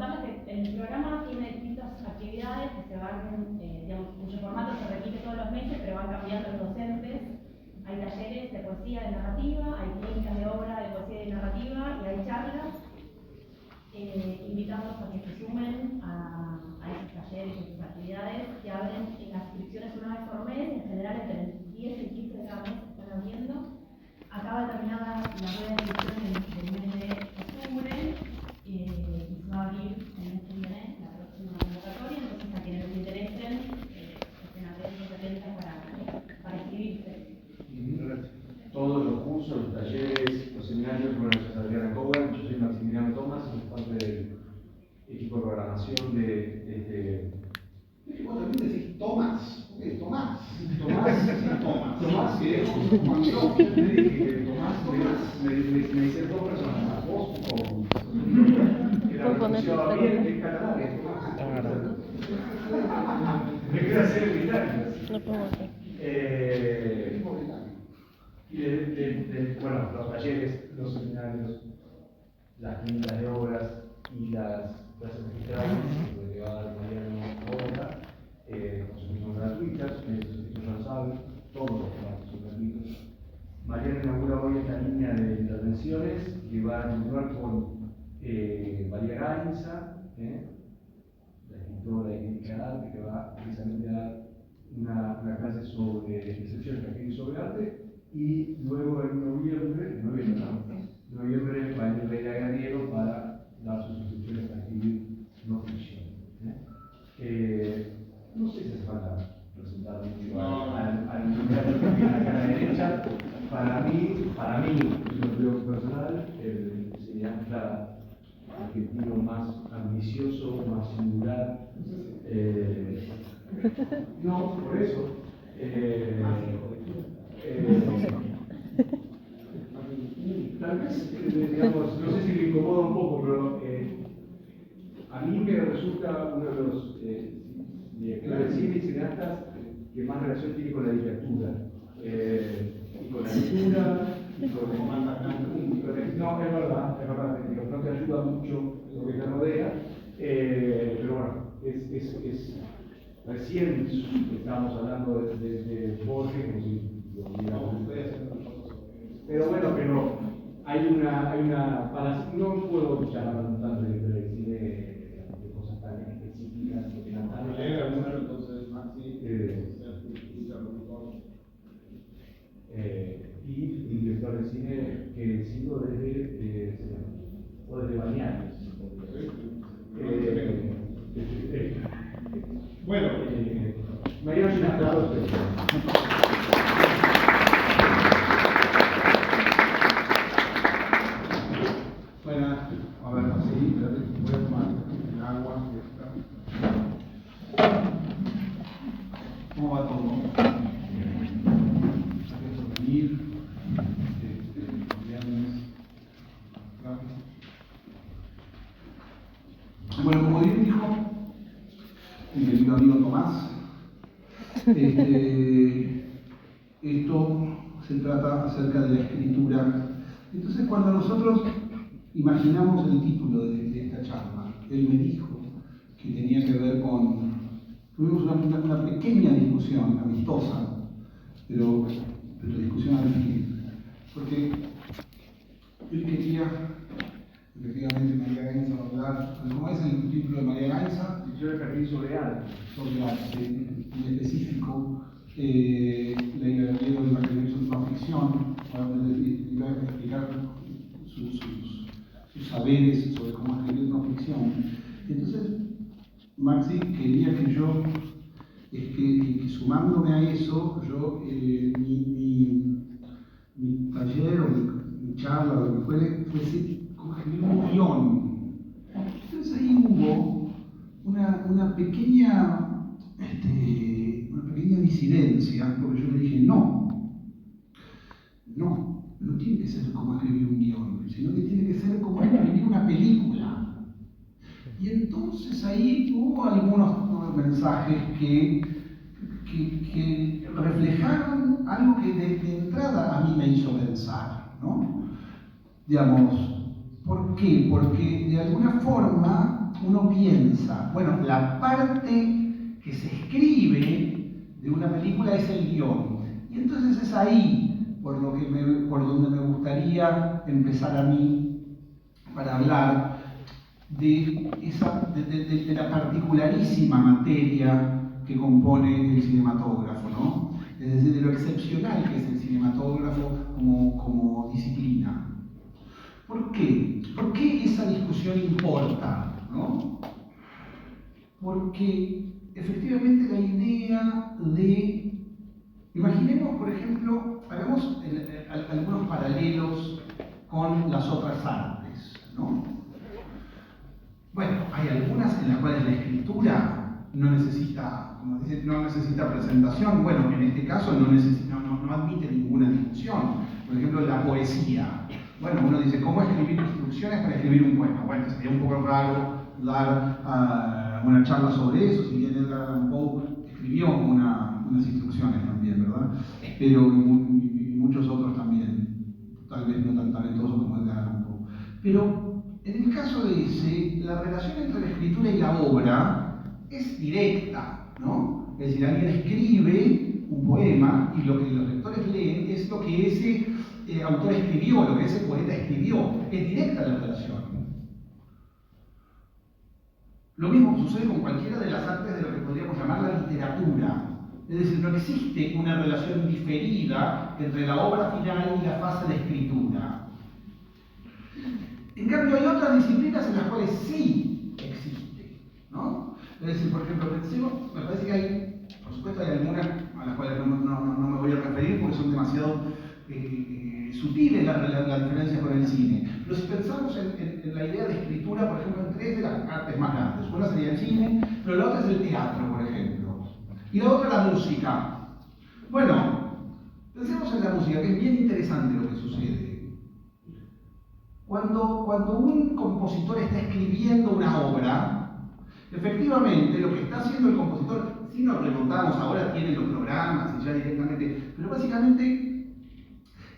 contarles que el programa tiene distintas actividades que se van, digamos, cuyo formato se repite todos los meses, pero van cambiando los docentes. Hay talleres de poesía, de narrativa, hay clínicas de obra de poesía y de narrativa, y hay charlas, invitándolos a que se sumen a esos talleres y esas actividades que abren en las inscripciones una vez por mes, en general entre el 10 y el 15 de cada mes se están abriendo. Acaba de terminar la rueda de inscripción del mes de octubre, y se va a abrir el mes que viene la próxima convocatoria, entonces a quienes les interesen, estén atentos para inscribirse. Todos los cursos, los talleres, los seminarios, bueno, yo soy Adriana Cogan, yo soy Maximiliano Tomás, soy parte del equipo de programación de Vos también decís Tomás. ¿Por qué? Tomás. Tomás, que es como yo te dije que Tomás me dice dos personas, vos o que la pronunciaba bien, que es catalán, que es Tomás. Me queda hacer el británico. No puedo hacer. Y bueno, los talleres, los seminarios, las clínicas de obras y las clases magistrales que va a dar Mariano ahora, son gratuitas, eso ya lo saben, todos los formatos son gratuitos. Mariano inaugura hoy esta línea de intervenciones que va a continuar con María Gainza, la escritora y crítica de arte, que va precisamente a dar una clase sobre excepciones y sobre arte. Y luego en noviembre va a ir Leila Guerriero para dar sus instrucciones para escribir no ficción. No sé si hace falta presentar mucho al invitado que viene acá a la derecha. Para mí, es una opinión personal, el cineasta argentino más ambicioso, más singular. No, por eso. Tal vez, digamos, no sé si me incomoda un poco, pero a mí me resulta uno de los directores de cine y cineastas que más relación tiene con la literatura. Y con la lectura, y con el... No, es verdad, no te ayuda mucho lo que te rodea, pero bueno, es recién estábamos hablando de Borges, como si lo hubiéramos ustedes. Pero bueno, hay una no puedo tanto de cine de cosas tan específicas que eran tan entonces Maxi, y director de cine que sigo desde Bañares. Bueno, Mariano Ginastro. bueno, a ver, sí, voy a tomar el agua. ¿Cómo va todo? Gracias por venir. Bueno, como bien dijo mi querido amigo Tomás, esto se trata acerca de la escritura. Entonces, cuando nosotros imaginamos el título de esta charla, él me dijo que tenía que ver con... Tuvimos una pequeña discusión amistosa, pero discusión al fin, porque él quería, efectivamente, María Gainza hablar, ¿cómo es el título de María Gainza? Yo escribí sobre arte. Sobre arte, en específico, Leila Guerriero iba a escribir su no ficción, iba a explicar sus saberes sobre cómo escribir no ficción. Entonces, Maxi quería que yo, que sumándome a eso, yo, mi taller o mi charla o lo que fuese como escribir un guión. Entonces ahí hubo una pequeña disidencia, porque yo le dije, no tiene que ser como escribir un guión, sino que tiene que ser como escribir una película. Y entonces ahí hubo algunos mensajes que reflejaron algo que de entrada a mí me hizo pensar, ¿no? Digamos, ¿por qué? Porque de alguna forma uno piensa, bueno, la parte que se escribe de una película es el guión. Y entonces es ahí por donde me gustaría empezar a mí para hablar de la particularísima materia que compone el cinematógrafo, ¿no? Es decir, de lo excepcional que es el cinematógrafo como disciplina. ¿Por qué? ¿Por qué esa discusión importa? ¿No? Porque efectivamente la idea de... Imaginemos, por ejemplo, hagamos algunos paralelos con las otras artes, ¿no? Bueno, hay algunas en las cuales la escritura no necesita, como dice, no necesita presentación. Bueno, en este caso no admite ninguna discusión. Por ejemplo, la poesía. Bueno, uno dice, ¿cómo escribir instrucciones para escribir un poema? Bueno, sería un poco raro dar una charla sobre eso, si bien Edgar Allan Poe escribió unas instrucciones también, ¿verdad? Pero y muchos otros también, tal vez no tan talentosos como Edgar Allan Poe. Pero en el caso de ese, la relación entre la escritura y la obra es directa, ¿no? Es decir, alguien escribe un poema y lo que los lectores leen es lo que ese autor escribió, lo que ese poeta escribió. Es directa la relación. Lo mismo sucede con cualquiera de las artes de lo que podríamos llamar la literatura. Es decir, no existe una relación diferida entre la obra final y la fase de escritura. En cambio, hay otras disciplinas en las cuales sí existe, ¿no? Es decir, por ejemplo, pensemos, me parece que hay, por supuesto hay algunas a las cuales no me voy a referir porque son demasiado sutiles la diferencia con el cine. Pero si pensamos en la idea de escritura, por ejemplo, en tres de las artes más grandes. Una sería el cine, pero la otra es el teatro, por ejemplo. Y la otra la música. Bueno, pensemos en la música, que es bien interesante lo que sucede. Cuando un compositor está escribiendo una obra, efectivamente lo que está haciendo el compositor, si nos remontamos, ahora tienen los programas y ya directamente, pero básicamente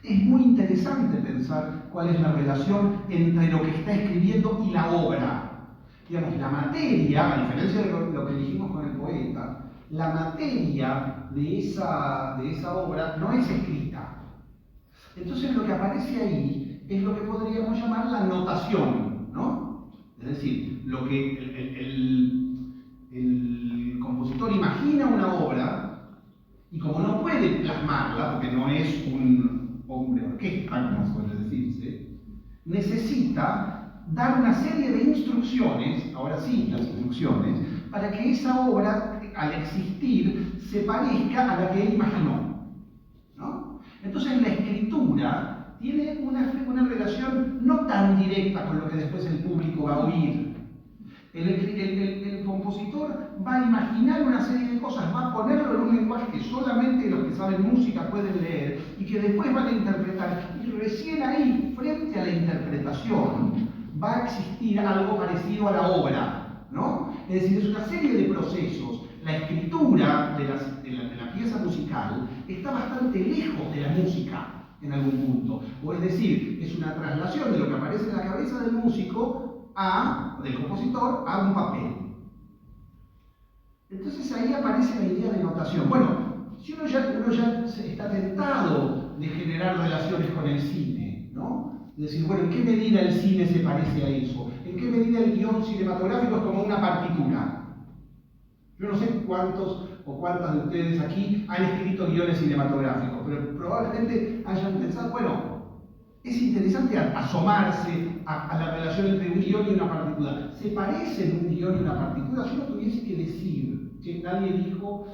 es muy interesante pensar cuál es la relación entre lo que está escribiendo y la obra. Digamos, la materia, a diferencia de lo que dijimos con el poeta, la materia de esa obra no es escrita. Entonces lo que aparece ahí es lo que podríamos llamar la notación, ¿no? Es decir, lo que el compositor imagina una obra y como no puede plasmarla, porque no es un hombre orquesta, como suele decirse, necesita dar una serie de instrucciones, ahora sí las instrucciones, para que esa obra, al existir, se parezca a la que él imaginó, ¿no? Entonces la escritura tiene una relación no tan directa con lo que después el público va a oír. El compositor va a imaginar una serie de cosas, va a ponerlo en un lenguaje que solamente los que saben música pueden leer y que después van a interpretar. Y recién ahí, frente a la interpretación, va a existir algo parecido a la obra, ¿no? Es decir, es una serie de procesos. La escritura de la pieza musical está bastante lejos de la música en algún punto. O es decir, es una traslación de lo que aparece en la cabeza del músico del compositor a un papel. Entonces ahí aparece la idea de notación. Bueno, si uno ya está tentado de generar relaciones con el cine, ¿no? Es decir, bueno, ¿en qué medida el cine se parece a eso? ¿En qué medida el guión cinematográfico es como una partitura? Yo no sé cuántos o cuántas de ustedes aquí han escrito guiones cinematográficos, pero probablemente hayan pensado, bueno, es interesante asomarse a la relación entre un guión y una partitura. ¿Se parecen un guión y una partitura? Si uno tuviese que decir, que nadie dijo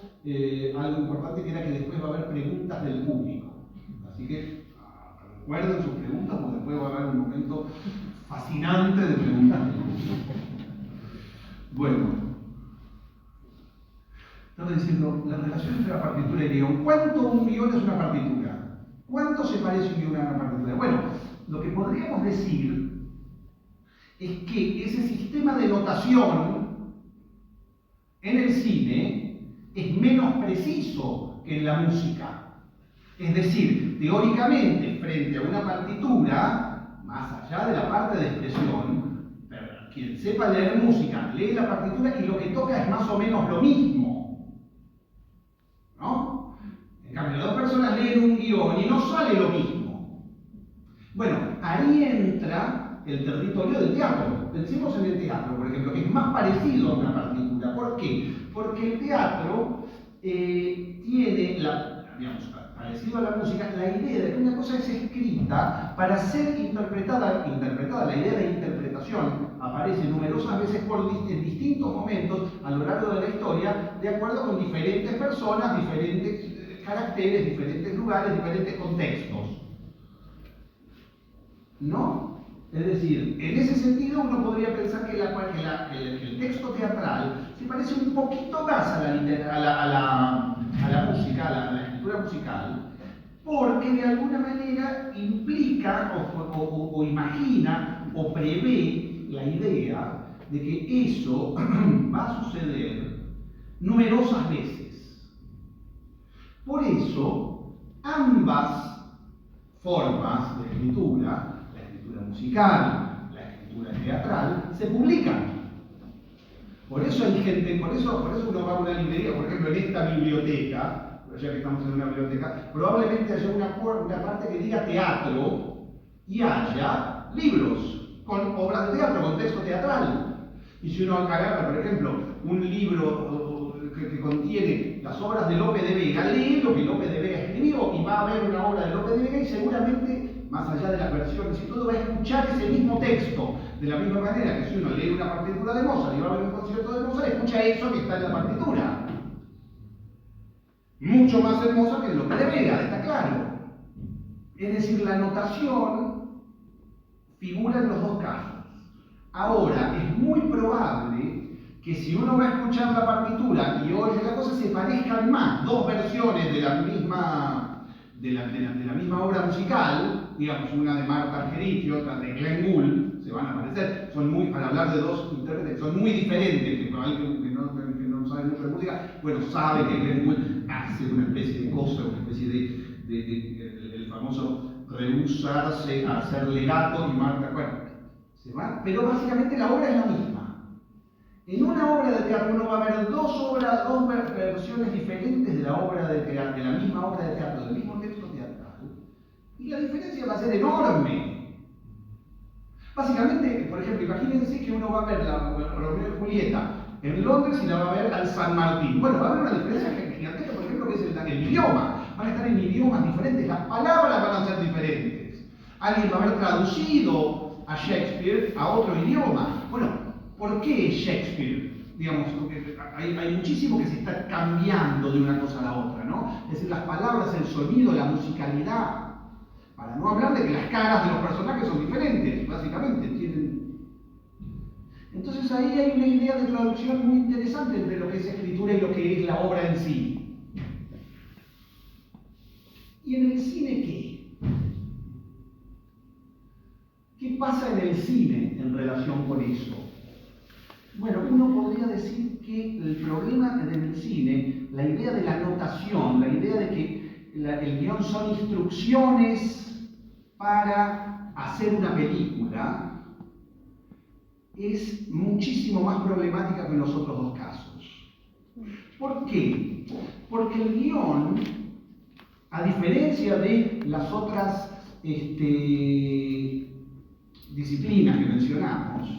algo importante, que era que después va a haber preguntas del público. Así que recuerden sus preguntas, porque después va a haber un momento fascinante de preguntas del público. Bueno. Estamos diciendo, la relación entre la partitura y el guión. ¿Cuánto un guión es una partitura? ¿Cuánto se parece un guión a una partitura? Bueno, lo que podríamos decir es que ese sistema de notación en el cine es menos preciso que en la música. Es decir, teóricamente, frente a una partitura, más allá de la parte de expresión, quien sepa leer música lee la partitura y lo que toca es más o menos lo mismo, ¿no? En cambio, dos personas leen un guión y no sale lo mismo. Bueno, ahí entra el territorio del teatro. Pensemos en el teatro, por ejemplo, que es más parecido a una partitura. ¿Por qué? Porque el teatro tiene, digamos, parecido a la música, la idea de que una cosa es escrita para ser interpretada. La idea de interpretación aparece numerosas veces en distintos momentos a lo largo de la historia, de acuerdo con diferentes personas, diferentes caracteres, diferentes lugares, diferentes contextos. ¿No? Es decir, en ese sentido uno podría pensar que el texto teatral se parece un poquito más a la música, a la escritura musical, porque de alguna manera implica o imagina o prevé la idea de que eso va a suceder numerosas veces. Por eso, ambas formas de escritura, la escritura musical, la escritura teatral, se publican. Por eso hay gente, por eso uno va a una librería, por ejemplo, en esta biblioteca, ya que estamos en una biblioteca, probablemente haya una parte que diga teatro y haya libros con obras de teatro, con texto teatral. Y si uno agarra, por ejemplo, un libro que contiene las obras de Lope de Vega, lee lo que Lope de Vega escribió y va a ver una obra de Lope de Vega y seguramente, más allá de las versiones y todo, va a escuchar ese mismo texto. De la misma manera que si uno lee una partitura de Mozart y va a ver un concierto de Mozart, escucha eso que está en la partitura. Mucho más hermoso que Lope de Vega, está claro. Es decir, la notación figura en los dos casos. Ahora, es muy probable que si uno va a escuchar la partitura y oye la cosa, se parezcan más dos versiones de la misma obra musical, digamos, una de Martha Argerich y otra de Glenn Gould, se van a parecer, para hablar de dos intérpretes, son muy diferentes, que alguien que no sabe mucho de música, bueno, sabe que Glenn Gould hace una especie de cosa, una especie de el famoso rehusarse a hacer legato y Martha, bueno, se van, pero básicamente la obra es la misma. En una obra de teatro uno va a ver dos versiones diferentes de la obra de teatro, de la misma obra de teatro, del mismo texto teatral, y la diferencia va a ser enorme. Básicamente, por ejemplo, imagínense que uno va a ver la Romeo y Julieta en Londres y la va a ver al San Martín. Bueno, va a haber una diferencia gigantesca, por ejemplo, que es el idioma. Van a estar en idiomas diferentes, las palabras van a ser diferentes. Alguien va a haber traducido a Shakespeare a otro idioma. Bueno, ¿por qué Shakespeare? Digamos, hay muchísimo que se está cambiando de una cosa a la otra, ¿no? Es decir, las palabras, el sonido, la musicalidad. Para no hablar de que las caras de los personajes son diferentes, básicamente. Entonces ahí hay una idea de traducción muy interesante entre lo que es escritura y lo que es la obra en sí. ¿Y en el cine qué? ¿Qué pasa en el cine en relación con eso? Bueno, uno podría decir que el problema en el cine, la idea de la notación, la idea de que el guión son instrucciones para hacer una película, es muchísimo más problemática que en los otros dos casos. ¿Por qué? Porque el guión, a diferencia de las otras disciplinas que mencionamos,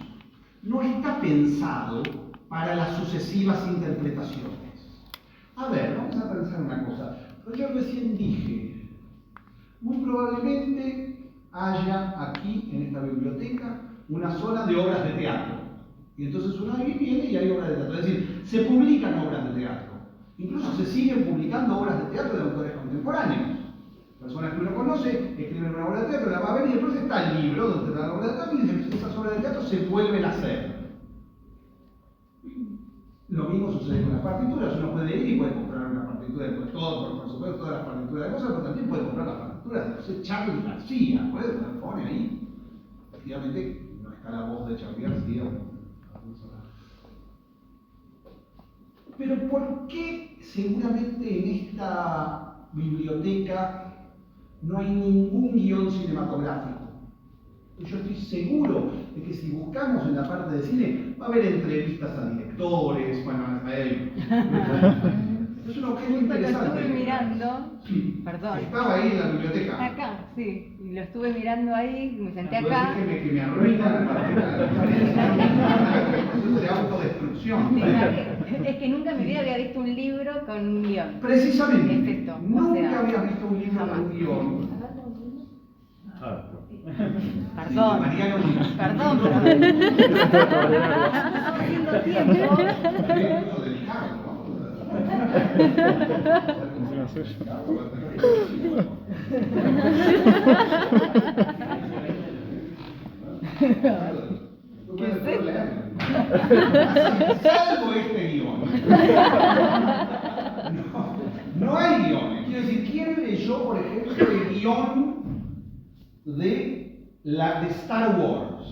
no está pensado para las sucesivas interpretaciones. A ver, vamos a pensar una cosa. Yo recién dije, muy probablemente haya aquí, en esta biblioteca, una zona de obras de teatro. Y entonces uno ahí viene y hay obras de teatro. Es decir, se publican obras de teatro. Incluso se siguen publicando obras de teatro de autores contemporáneos. Personas que uno conoce escriben una obra de teatro, la va a ver y después está el libro donde está la obra de teatro y esas obras de teatro se vuelven a hacer. Lo mismo sucede con las partituras. Uno puede ir y puede comprar una partitura de por supuesto todas las partituras de Mozart, pero también puede comprar las partituras de José Charly García. Puede poner ahí. Efectivamente, no está la voz de Charly García. Pero ¿por qué seguramente en esta biblioteca no hay ningún guión cinematográfico? Yo estoy seguro de que si buscamos en la parte de cine, va a haber entrevistas a directores, bueno, a él. Es un objeto interesante. Lo estuve mirando, Sí. perdón. Estaba ahí en la biblioteca. Acá, sí, y lo estuve mirando ahí, me senté Puedo acá. decir que me arruinan la diferencia. Un proceso de autodestrucción. Es que nunca en mi vida había visto un libro con un guión. Precisamente. Efecto, o Nunca sea, había visto un libro jamás. con un guión. Perdón. Mariano, Perdón, pero estamos haciendo tiempo. Salvo este guión. No hay guiones. Quiero decir, ¿quién leyó, por ejemplo, el guión de Star Wars?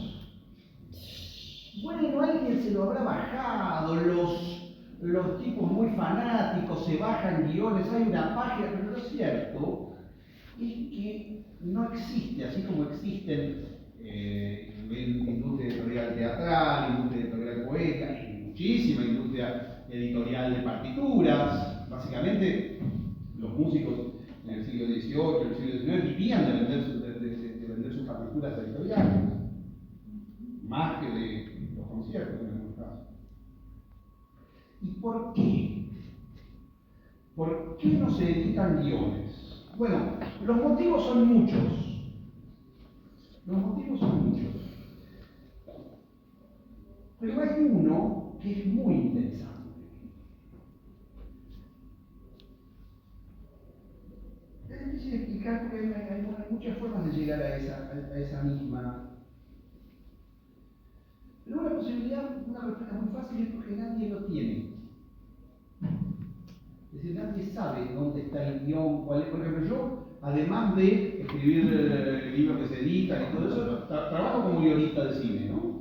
Bueno, alguien se lo habrá bajado, los tipos muy fanáticos se bajan guiones, hay una página, pero lo cierto es que no existe, así como existen industria editorial teatral, industria editorial poética, y muchísima industria editorial de partituras. Básicamente, los músicos en el siglo XVIII, el siglo XIX vivían de vender sus partituras editoriales, más que de los conciertos en algunos casos. ¿Y por qué? ¿Por qué no se editan guiones? Bueno, los motivos son muchos. Los motivos son muchos. Pero hay uno que es muy interesante. Es difícil explicar porque hay muchas formas de llegar a esa misma. Pero una posibilidad, una respuesta muy fácil es porque nadie lo tiene. Es decir, nadie sabe dónde está el guión, cuál es. Por ejemplo, yo, además de escribir libros que se editan y todo eso, trabajo como guionista de cine, ¿no?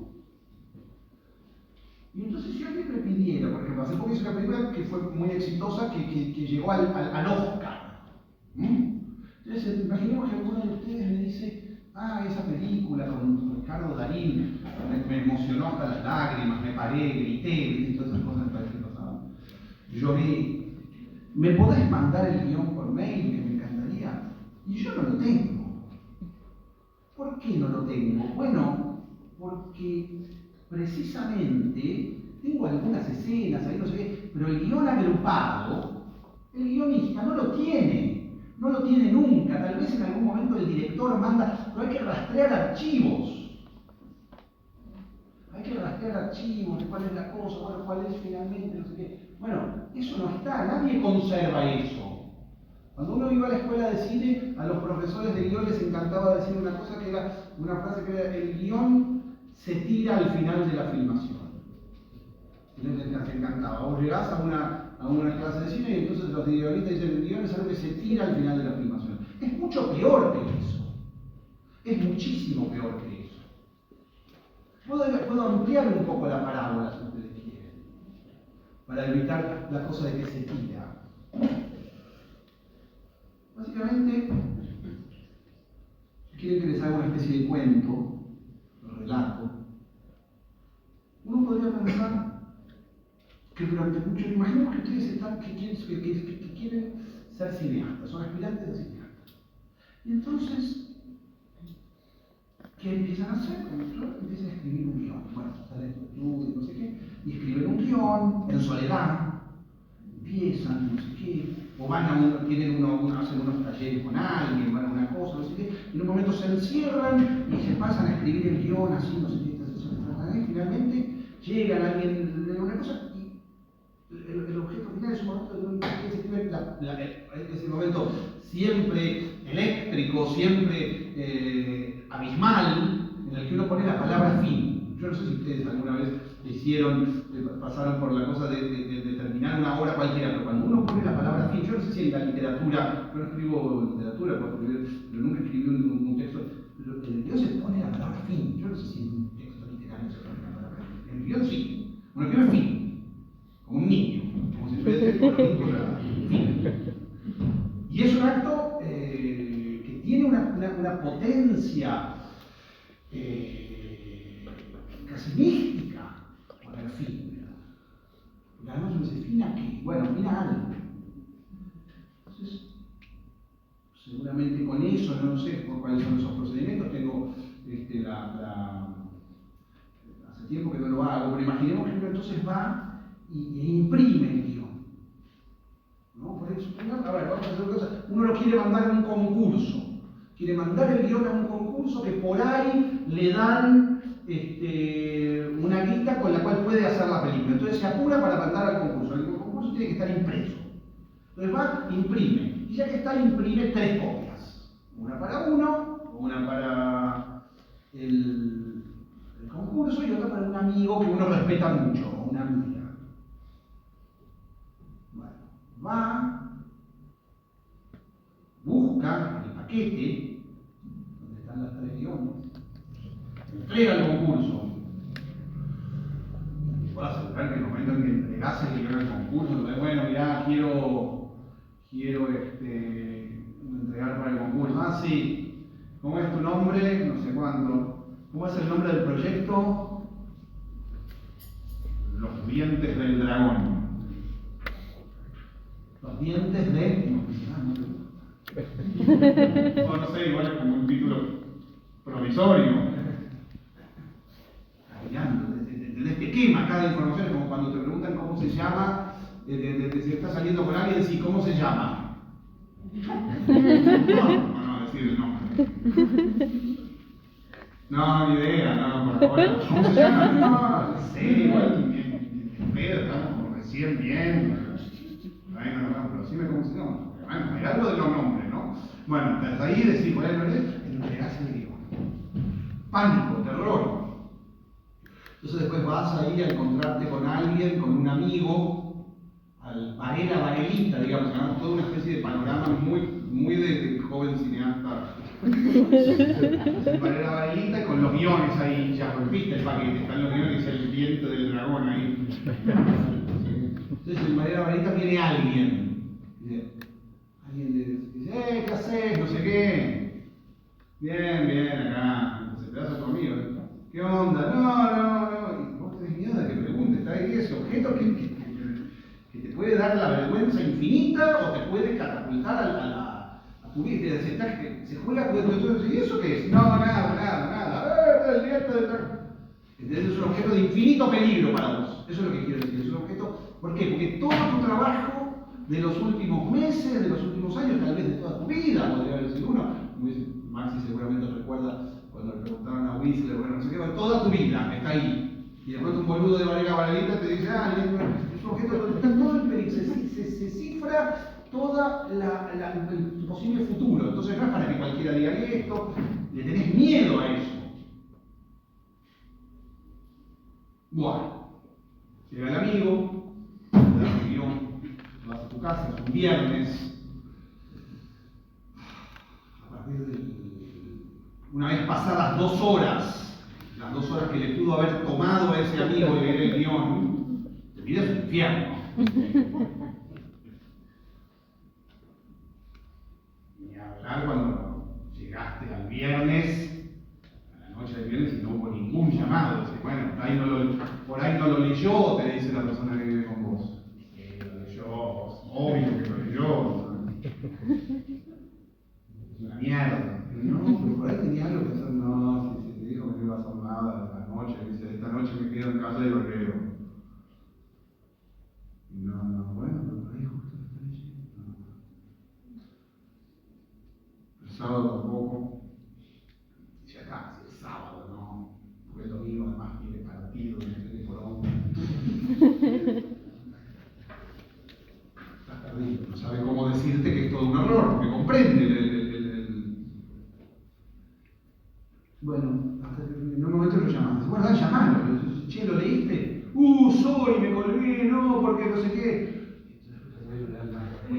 Y entonces si alguien me pidiera, por ejemplo, hace poco hice una película que fue muy exitosa, que llegó al Oscar. Entonces, imaginemos que alguno de ustedes me dice, esa película con Ricardo Darín me emocionó hasta las lágrimas, me paré, grité, y todas esas cosas que pasaban. Lloré. ¿Me podés mandar el guión por mail, que me encantaría? Y yo no lo tengo. ¿Por qué no lo tengo? Bueno, porque precisamente tengo algunas escenas, ahí no sé qué, pero el guión agrupado, el guionista no lo tiene. No lo tiene nunca. Tal vez en algún momento el director manda, pero hay que rastrear archivos. Hay que rastrear archivos, cuál es la cosa, bueno, cuál es finalmente, no sé qué. Bueno, eso no está, nadie conserva eso. Cuando uno iba a la escuela de cine, a los profesores de guión les encantaba decir una cosa que era, una frase que era, el guión se tira al final de la filmación. Les encantaba. Vos llegás a una clase de cine y entonces los guionistas dicen, el guión es algo que se tira al final de la filmación. Es mucho peor que eso. Es muchísimo peor que eso. Puedo ampliar un poco la parábola si ustedes quieren, para evitar la cosa de que se tira. Básicamente, si quieren que les haga una especie de cuento, relato, uno podría pensar que durante mucho tiempo, imaginemos que ustedes están, que quieren ser cineastas, son aspirantes a cineastas. Y entonces, ¿qué empiezan a hacer? Empiezan a escribir un guión. Bueno, salen estos estudios, no sé qué, y escriben un guión en soledad, empiezan, no sé qué, o hacen unos talleres con alguien, van a una cosa, no sé qué, y en un momento se encierran y se pasan a escribir el guión así, no sé qué, y finalmente llegan a alguien de una cosa. El objeto final es un momento que se escribe ese momento siempre eléctrico, siempre abismal, en el que uno pone la palabra fin. Yo no sé si ustedes alguna vez pasaron por la cosa de terminar una obra cualquiera, pero cuando uno pone la palabra fin, yo no sé si en la literatura, yo no escribo literatura, pero nunca escribí un texto, pero en el guión se pone la palabra fin. Yo no sé si en un texto literario se pone la palabra fin. En el guión sí. Uno escribe fin. Como un niño, como si fuese fin. Y es un acto que tiene una potencia efímera. Y además uno dice, ¿fina qué? Bueno, fina algo. Entonces, seguramente con eso, no sé cuáles son esos procedimientos, tengo hace tiempo que no lo hago, pero imaginemos que uno entonces va e imprime el guión. ¿No? Por eso, a ver, vamos a hacer una cosa. Uno lo quiere mandar a un concurso. Quiere mandar el guión a un concurso que por ahí le dan una guita con la cual puede hacer la película. Entonces se apura para mandar al concurso. El concurso tiene que estar impreso. Entonces va, imprime. Y ya que está, imprime 3 copias. Una para uno, una para el concurso y otra para un amigo que uno respeta mucho, o una amiga. Bueno, va, busca el paquete, donde están las 3 guiones, entrega el concurso. Y puedo asegurar que en el momento en que entregase el guión al concurso, bueno, mirá, quiero entregar para el concurso. Ah, sí. ¿Cómo es tu nombre? No sé cuándo. ¿Cómo es el nombre del proyecto? Los dientes del dragón. Los dientes de... No sé, igual es como un título provisorio. ¿Entendés? Te quema cada información, es como cuando te preguntan cómo se llama, si estás saliendo con alguien, sí, ¿cómo se llama? No, decir el nombre. No, ni idea, no, por favor. ¿Cómo se llama? No sé, igual, bien, estamos como recién bien. Pero sí me cómo se llama. Bueno, hay algo de los nombres, ¿no? Bueno, desde ahí decís, bueno, entregás el guión. Pánico, terror. Entonces después vas ahí a encontrarte con alguien, con un amigo, al Varela Varelita, digamos, hagamos toda una especie de panorama muy de joven cineasta. Varela Varelita y con los guiones ahí, ya rompiste el paquete, están los guiones y el diente del dragón ahí. Entonces en Varela Varelita viene alguien le dice, ¿qué haces? No sé qué. Bien, acá, ese pedazo conmigo. ¿Qué onda? No. Y vos tenés miedo de que pregunte, está ahí ese objeto que te puede dar la vergüenza infinita o te puede catapultar a tu vida. Se juega tu ¿y eso qué es? No, nada. El diente del dragón. ¿Entendés? Es un objeto de infinito peligro para vos. Eso es lo que quiero decir. Es un objeto. ¿Por qué? Porque todo tu trabajo de los últimos meses, de los últimos años, tal vez de toda tu vida, podría decir uno. Maxi seguramente recuerda cuando le preguntaban a Whistler, bueno, no sé qué, toda tu vida está ahí. Y de pronto un boludo de Varela Varelita te dice, es un objeto donde está todo el peligro, se cifra toda el posible futuro. Entonces no es para que cualquiera diga esto, le tenés miedo a eso. Bueno, llega el amigo, te da el guión, vas a tu casa, es un viernes. A partir una vez pasadas 2 horas, las 2 horas que le pudo haber tomado a ese amigo de leer el guión, te pides un infierno. Ni hablar cuando llegaste al viernes, a la noche del viernes, y no hubo ningún llamado. Dice, bueno, por ahí no lo leyó, te dice la persona que vive con vos. Lo leyó, obvio que lo leyó. Es una mierda. No, pero por ahí tenía algo que hacer. No, si te dijo que no iba a hacer nada esta noche, dice, esta noche me quedo en casa y lo leo. No, bueno, pero por ahí justo lo está leyendo. El sábado tampoco. Ya está, si el sábado no, porque el domingo además tiene partido, no sé qué por Está perdido, no sabe cómo decirte que es todo un error, porque comprende Bueno, hasta que en un momento lo llamas. Bueno, llamalo. Che, ¿lo leíste? Sorry, me colgué, no, porque no sé qué.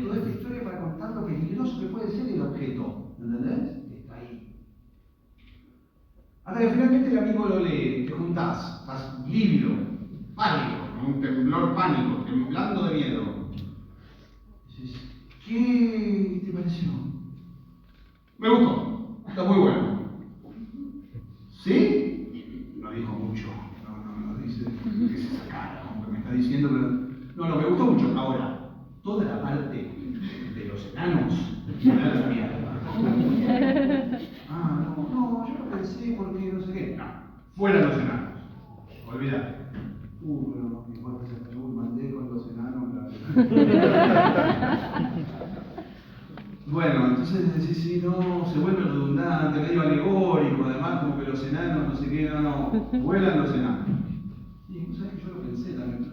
Toda esta historia para contar lo peligroso que puede ser el objeto. ¿Entendés? Está ahí. Hasta que finalmente el amigo lo lee, te juntás, estás lívido, pálido, con un temblor pánico, temblando de miedo. Dices, ¿qué te pareció? Me gustó, está muy bueno. ¿Sí? No dijo mucho, no dice esa cara. está diciendo, pero no, me gustó mucho. Ahora, toda la parte de los enanos, me da la mierda. No, yo lo pensé porque no sé qué. No, fuera los enanos. Olvídate. Bueno, igual que se mandé con los enanos. Bueno, entonces decís, sí, no, se vuelve redundante, medio alegórico, además como que los enanos, no sé qué, no, vuelan los enanos. Y ¿sabes que yo lo pensé también?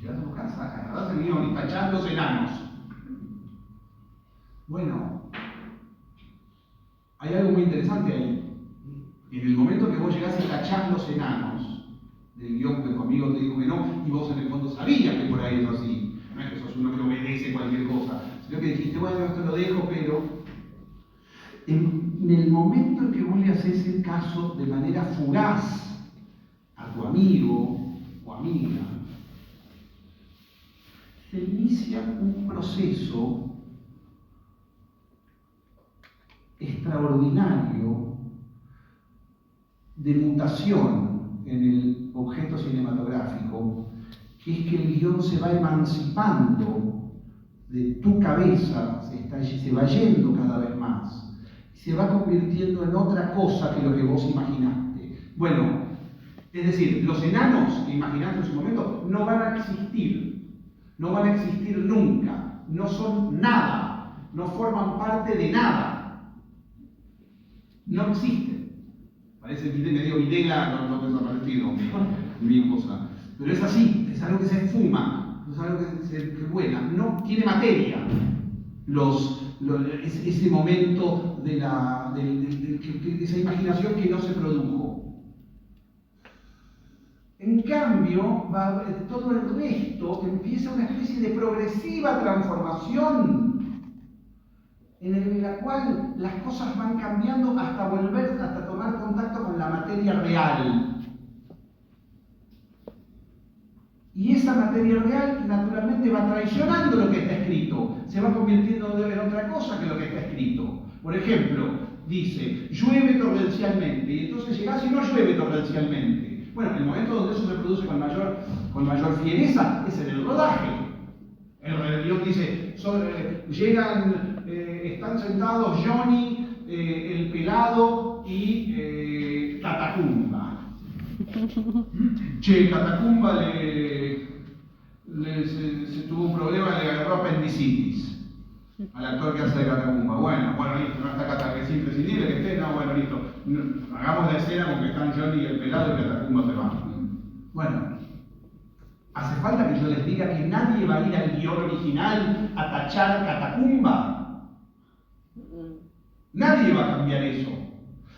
Llegás a tu casa, agarrás el guión y tachás los enanos. Bueno, hay algo muy interesante ahí. En el momento que vos llegás y tachás los enanos del guión, que tu amigo te dijo que no, y vos en el fondo sabías que por ahí es así, no es que sos uno que obedece cualquier cosa, sino que dijiste, bueno, esto lo dejo, pero en el momento en que vos le haces el caso de manera fugaz a tu amigo o amiga, se inicia un proceso extraordinario de mutación en el objeto cinematográfico, que es que el guión se va emancipando de tu cabeza, se va yendo cada vez más, y se va convirtiendo en otra cosa que lo que vos imaginaste. Bueno, es decir, los enanos que imaginaste en su momento no van a existir, no van a existir nunca, no son nada, no forman parte de nada, no existen. Parece medio Videla, no desaparecido, mi cosa. Pero es así, es algo que se esfuma, es algo que vuela, no tiene materia. Ese momento de esa imaginación que no se produjo. En cambio, todo el resto empieza una especie de progresiva transformación en la cual las cosas van cambiando hasta tomar contacto con la materia real. Y esa materia real naturalmente va traicionando lo que está escrito, se va convirtiendo en otra cosa que lo que está escrito. Por ejemplo, dice, llueve torrencialmente, y entonces llegás y no llueve torrencialmente. Bueno, el momento donde eso se produce con mayor fiereza es en el rodaje. El guión dice, están sentados Johnny, el pelado y Catacumba. Che, Catacumba se tuvo un problema, le agarró apendicitis al actor que hace de Catacumba. Bueno, listo, no está Catacumba, es imprescindible que esté, no, bueno, listo. Hagamos la escena con que están Johnny, el pelado y Catacumba se van. Bueno, ¿hace falta que yo les diga que nadie va a ir al guión original a tachar Catacumba? Nadie va a cambiar eso.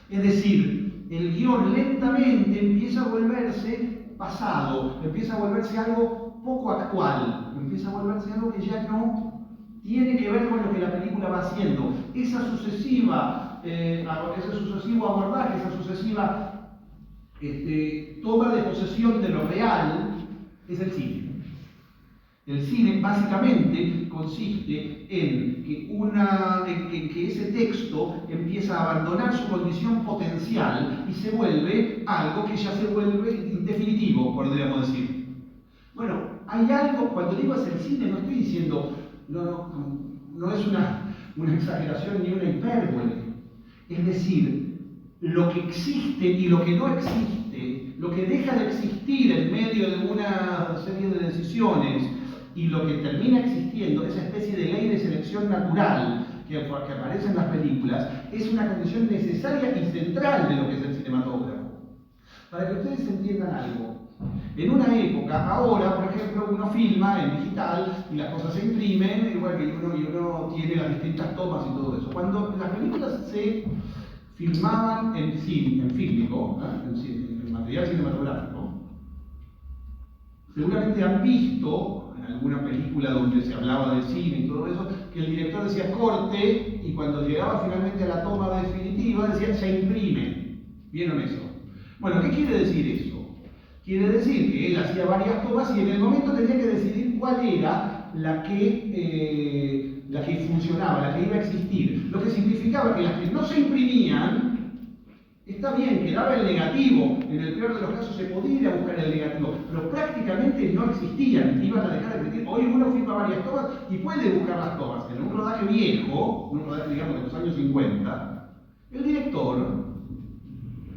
Es decir, el guión lentamente empieza a volverse pasado, empieza a volverse algo poco actual, empieza a volverse algo que ya no tiene que ver con lo que la película va haciendo. Ese sucesivo abordaje, esa sucesiva toma de posesión de lo real, es el cine. El cine básicamente consiste en que ese texto empieza a abandonar su condición potencial y se vuelve algo que ya se vuelve definitivo, podríamos decir. Bueno, hay algo, cuando digo es el cine, no estoy diciendo, no es una exageración ni una hipérbole. Es decir, lo que existe y lo que no existe, lo que deja de existir en medio de una serie de decisiones, y lo que termina existiendo, esa especie de ley de selección natural que aparece en las películas, es una condición necesaria y central de lo que es el cinematógrafo. Para que ustedes entiendan algo, en una época, ahora, por ejemplo, uno filma en digital y las cosas se imprimen, y uno tiene las distintas tomas y todo eso. Cuando las películas se filmaban en fílmico, en material cinematográfico, seguramente han visto en alguna película donde se hablaba de cine y todo eso, que el director decía corte y cuando llegaba finalmente a la toma definitiva decía se imprime. ¿Vieron eso? Bueno, ¿qué quiere decir eso? Quiere decir que él hacía varias tomas y en el momento tenía que decidir cuál era la que funcionaba, la que iba a existir. Lo que significaba que las que no se imprimían, está bien, quedaba el negativo, en el peor de los casos se podía ir a buscar del negativo, pero prácticamente no existían, iban a dejar de existir. Hoy uno firma varias tomas y puede buscar las tomas. En un rodaje viejo, un rodaje digamos de los años 50, el director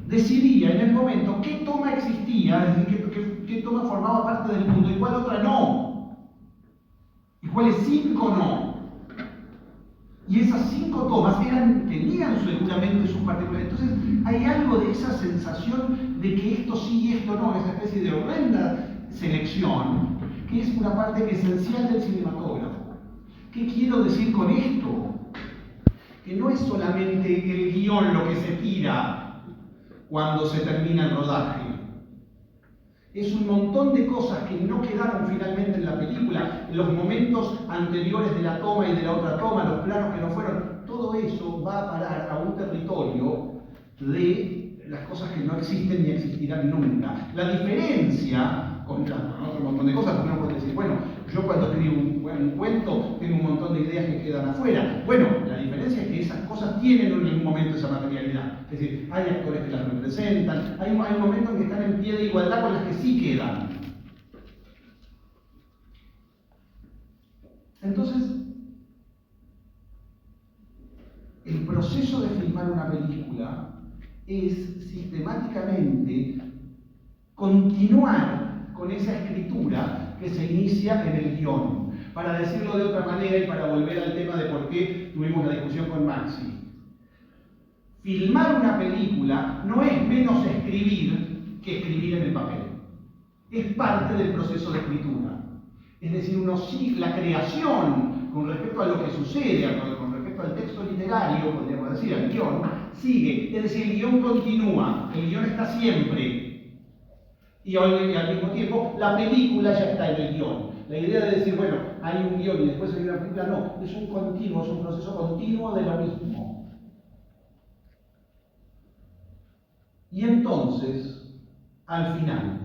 decidía en el momento qué toma existía, es decir, qué toma formaba parte del mundo y cuál otra no. Y cuáles 5 no. Y esas 5 tomas tenían seguramente sus particularidades. Entonces hay algo de esa sensación de que esto sí y esto no, esa especie de horrenda selección, que es una parte esencial del cinematógrafo. ¿Qué quiero decir con esto? Que no es solamente el guión lo que se tira cuando se termina el rodaje. Es un montón de cosas que no quedaron finalmente en la película, los momentos anteriores de la toma y de la otra toma, los planos que no fueron, todo eso va a parar a un territorio de las cosas que no existen ni existirán nunca. La diferencia con otro montón de cosas, porque uno puede decir, bueno, yo cuando escribo un cuento tengo un montón de ideas que quedan afuera. Bueno, la diferencia es que esas cosas tienen en algún momento esa materialidad. Es decir, hay actores que las representan, hay momentos en que están en pie de igualdad con las que sí quedan. Entonces, el proceso de filmar una película es sistemáticamente continuar con esa escritura que se inicia en el guión. Para decirlo de otra manera y para volver al tema de por qué tuvimos la discusión con Maxi. Filmar una película no es menos escribir que escribir en el papel. Es parte del proceso de escritura. Es decir, la creación con respecto a lo que sucede, con respecto al texto literario, podríamos decir, al guión, sigue. Es decir, el guión continúa, el guión está siempre. Y al mismo tiempo, la película ya está en el guión. La idea de decir, bueno, hay un guión y después hay una película, no, es un continuo, es un proceso continuo de lo mismo. Y entonces, al final,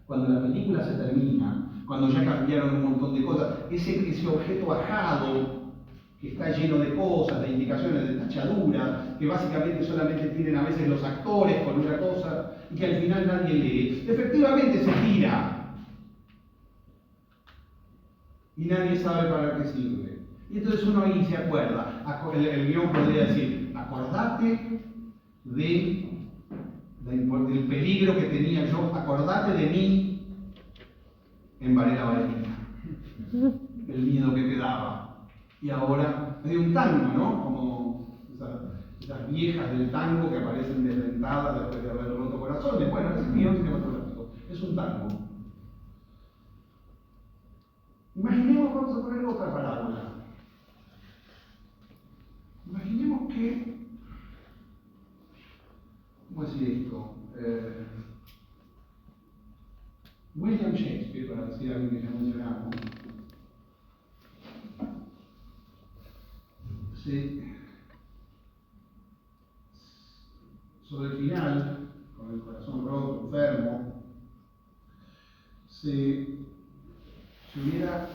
cuando la película se termina, cuando ya cambiaron un montón de cosas, ese objeto ajado que está lleno de cosas, de indicaciones, de tachaduras, que básicamente solamente tienen a veces los actores con una cosa y que al final nadie lee, efectivamente se tira. Y nadie sabe para qué sirve. Y entonces uno ahí se acuerda. El guión podría decir, acordate del peligro que tenía yo, acordate de mí en Varela Valentina. El miedo que te daba. Y ahora, medio un tango, ¿no? Como esas viejas del tango que aparecen desdentadas después de haber roto corazones. Bueno, es un guión cinematográfico. Es un tango. Imaginemos, vamos a poner otra parábola. Imaginemos que, ¿cómo decir esto? William Shakespeare, para decir algo que ya mencionamos, sobre el final, con el corazón roto, enfermo, se hubiera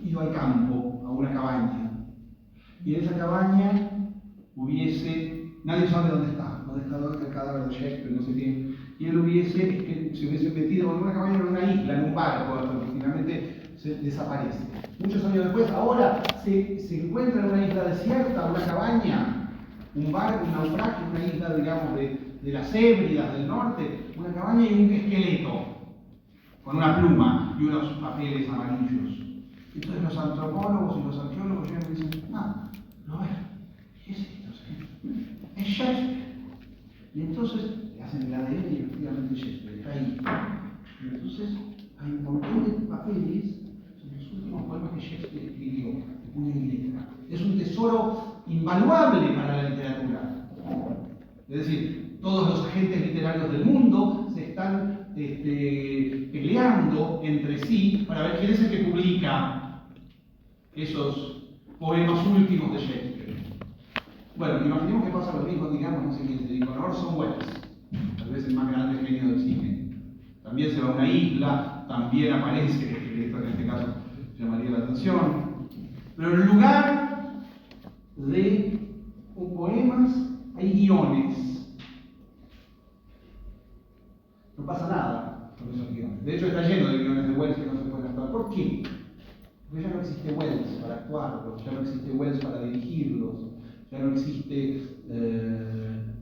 ido al campo, a una cabaña, y en esa cabaña nadie sabe dónde está el cadáver de Shakespeare, no sé qué, y él se hubiese metido en una cabaña, en una isla, en un barco, hasta que finalmente se desaparece. Muchos años después, ahora se encuentra en una isla desierta, una cabaña, un barco, un naufragio, una isla, digamos, de las Hébridas del norte, una cabaña y un esqueleto, con una pluma y unos papeles amarillos. Entonces los antropólogos y los arqueólogos llegan y dicen, no, ¿qué es esto? Es Shakespeare. Y entonces hacen el ADN y efectivamente Shakespeare está ahí. Y entonces hay un montón de papeles sobre los últimos poemas que Shakespeare escribió, de puño y letra. Es un tesoro invaluable para la literatura. Es decir, todos los agentes literarios del mundo se están peleando entre sí para ver quién es el que publica esos poemas últimos de Shakespeare. Bueno, imaginemos que pasa lo mismo, digamos, no sé quién se dice, con Orson Welles, tal vez el más grande genio del cine. También se va a una isla, también aparece, esto en este caso llamaría la atención, pero en lugar de poemas hay guiones. Lo pasa nada con esos guiones. De hecho, está lleno de guiones de Wells que no se pueden actuar. ¿Por qué? Porque ya no existe Wells para actuarlos, ya no existe Wells para dirigirlos, ya no existe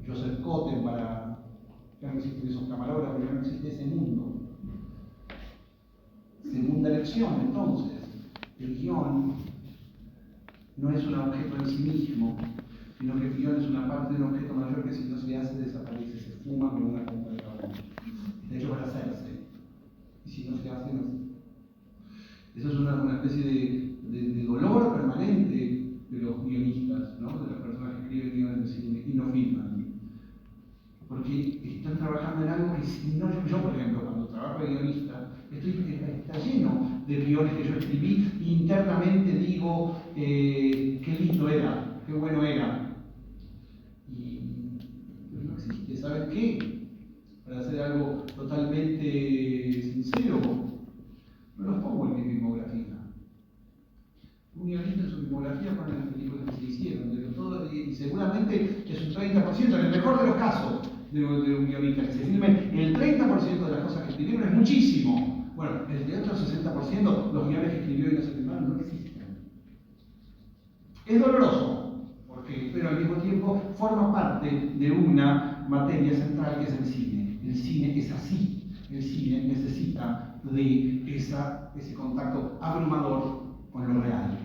Joseph Cotten para... ya no existen esos camarógrafos, ya no existe ese mundo. Segunda lección, entonces, el guión no es un objeto en sí mismo, sino que el guión es una parte de un objeto mayor que si no se hace desaparece, se fuma como una bomba de carbón. Está hecho para hacerse, y si no se hace, no se... Eso es una especie de dolor permanente de los guionistas, ¿no? De las personas que escriben guiones de cine y no filman. Porque están trabajando en algo que si no, yo por ejemplo, cuando trabajo de guionista, está lleno de guiones que yo escribí e internamente digo qué lindo era, qué bueno era. Pero no existe, ¿saben qué? Para hacer algo totalmente sincero, no los pongo en mi filmografía. Un guionista en su filmografía pone las películas que se hicieron, y seguramente es un 30%, en el mejor de los casos, de un guionista que se filme. El 30% de las cosas que escribieron es muchísimo. Bueno, el de otro 60%, los guiones que escribió y no se filmaron, no existen. Es doloroso, pero al mismo tiempo forma parte de una materia central que es el cine. El cine es así. El cine necesita de ese contacto abrumador con lo real.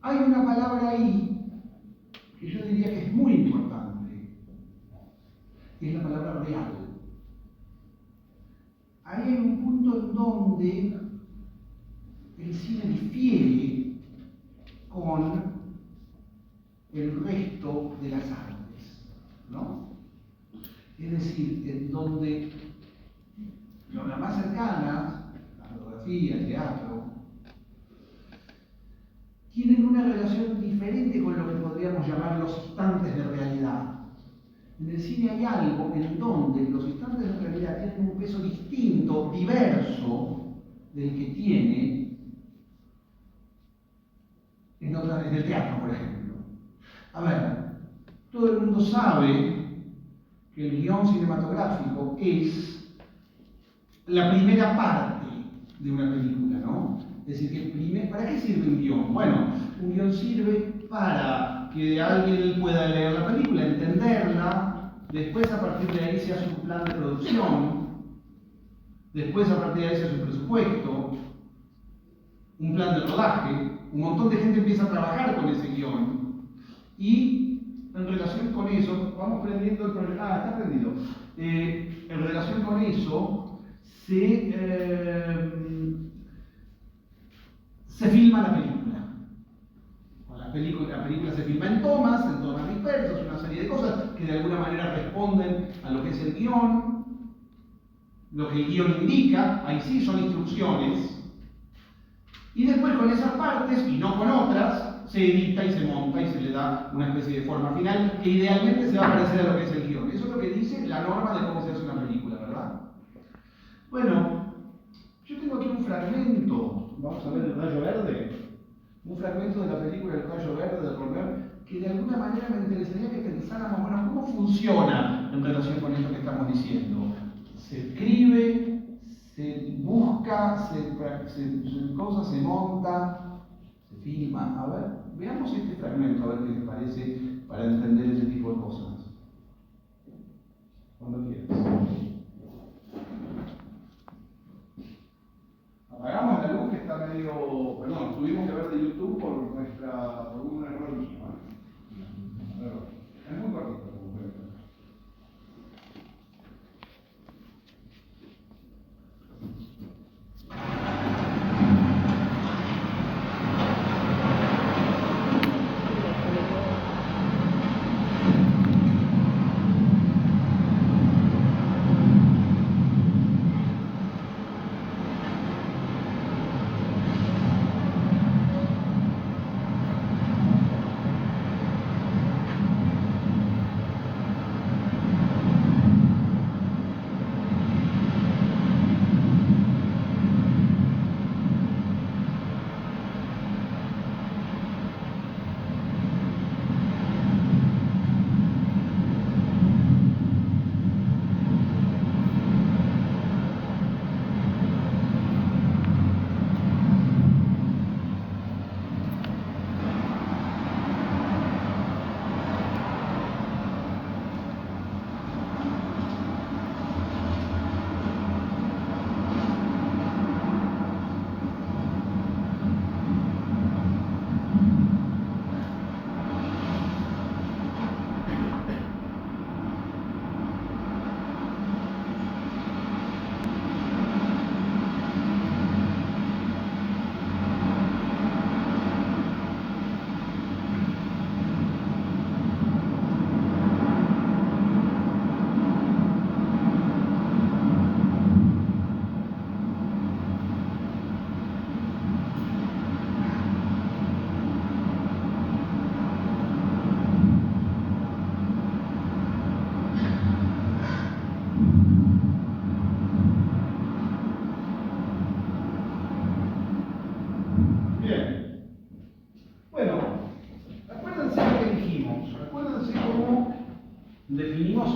Hay una palabra ahí que yo diría que es muy importante, y es la palabra real. Ahí hay un punto en donde el cine difiere con el resto de las artes, ¿no? Es decir, en donde las más cercanas, la fotografía, el teatro, tienen una relación diferente con lo que podríamos llamar los instantes de realidad. En el cine hay algo en donde los instantes de realidad tienen un peso distinto, diverso, del que tiene en el teatro, por ejemplo. A ver, todo el mundo sabe que el guión cinematográfico es la primera parte de una película, ¿no? Es decir, ¿para qué sirve un guión? Bueno, un guión sirve para que alguien pueda leer la película, entenderla, después a partir de ahí se hace un plan de producción, después a partir de ahí se hace un presupuesto, un plan de rodaje, un montón de gente empieza a trabajar con ese guión, y en relación con eso, vamos prendiendo el programa, está prendido, en relación con eso, se filma la película. La película se filma en tomas dispersas, una serie de cosas que de alguna manera responden a lo que es el guión, lo que el guión indica, ahí sí son instrucciones, y después con esas partes, y no con otras, se edita y se monta y se le da una especie de forma final que idealmente se va a parecer a lo que es el guión. Eso es lo que dice la norma de cómo se hace una película, ¿verdad? Bueno, yo tengo aquí un fragmento, vamos a ver el Rayo Verde, un fragmento de la película El Rayo Verde de Romer, que de alguna manera me interesaría que pensáramos, bueno, ¿cómo funciona en relación con esto que estamos diciendo? Se escribe, se busca, se monta, se filma. A ver, veamos este fragmento, a ver qué les parece para entender ese tipo de cosas. Cuando quieras. Apagamos la luz que está medio... Perdón, tuvimos que ver de YouTube por un error mío. Es muy cortito, como pueden ver.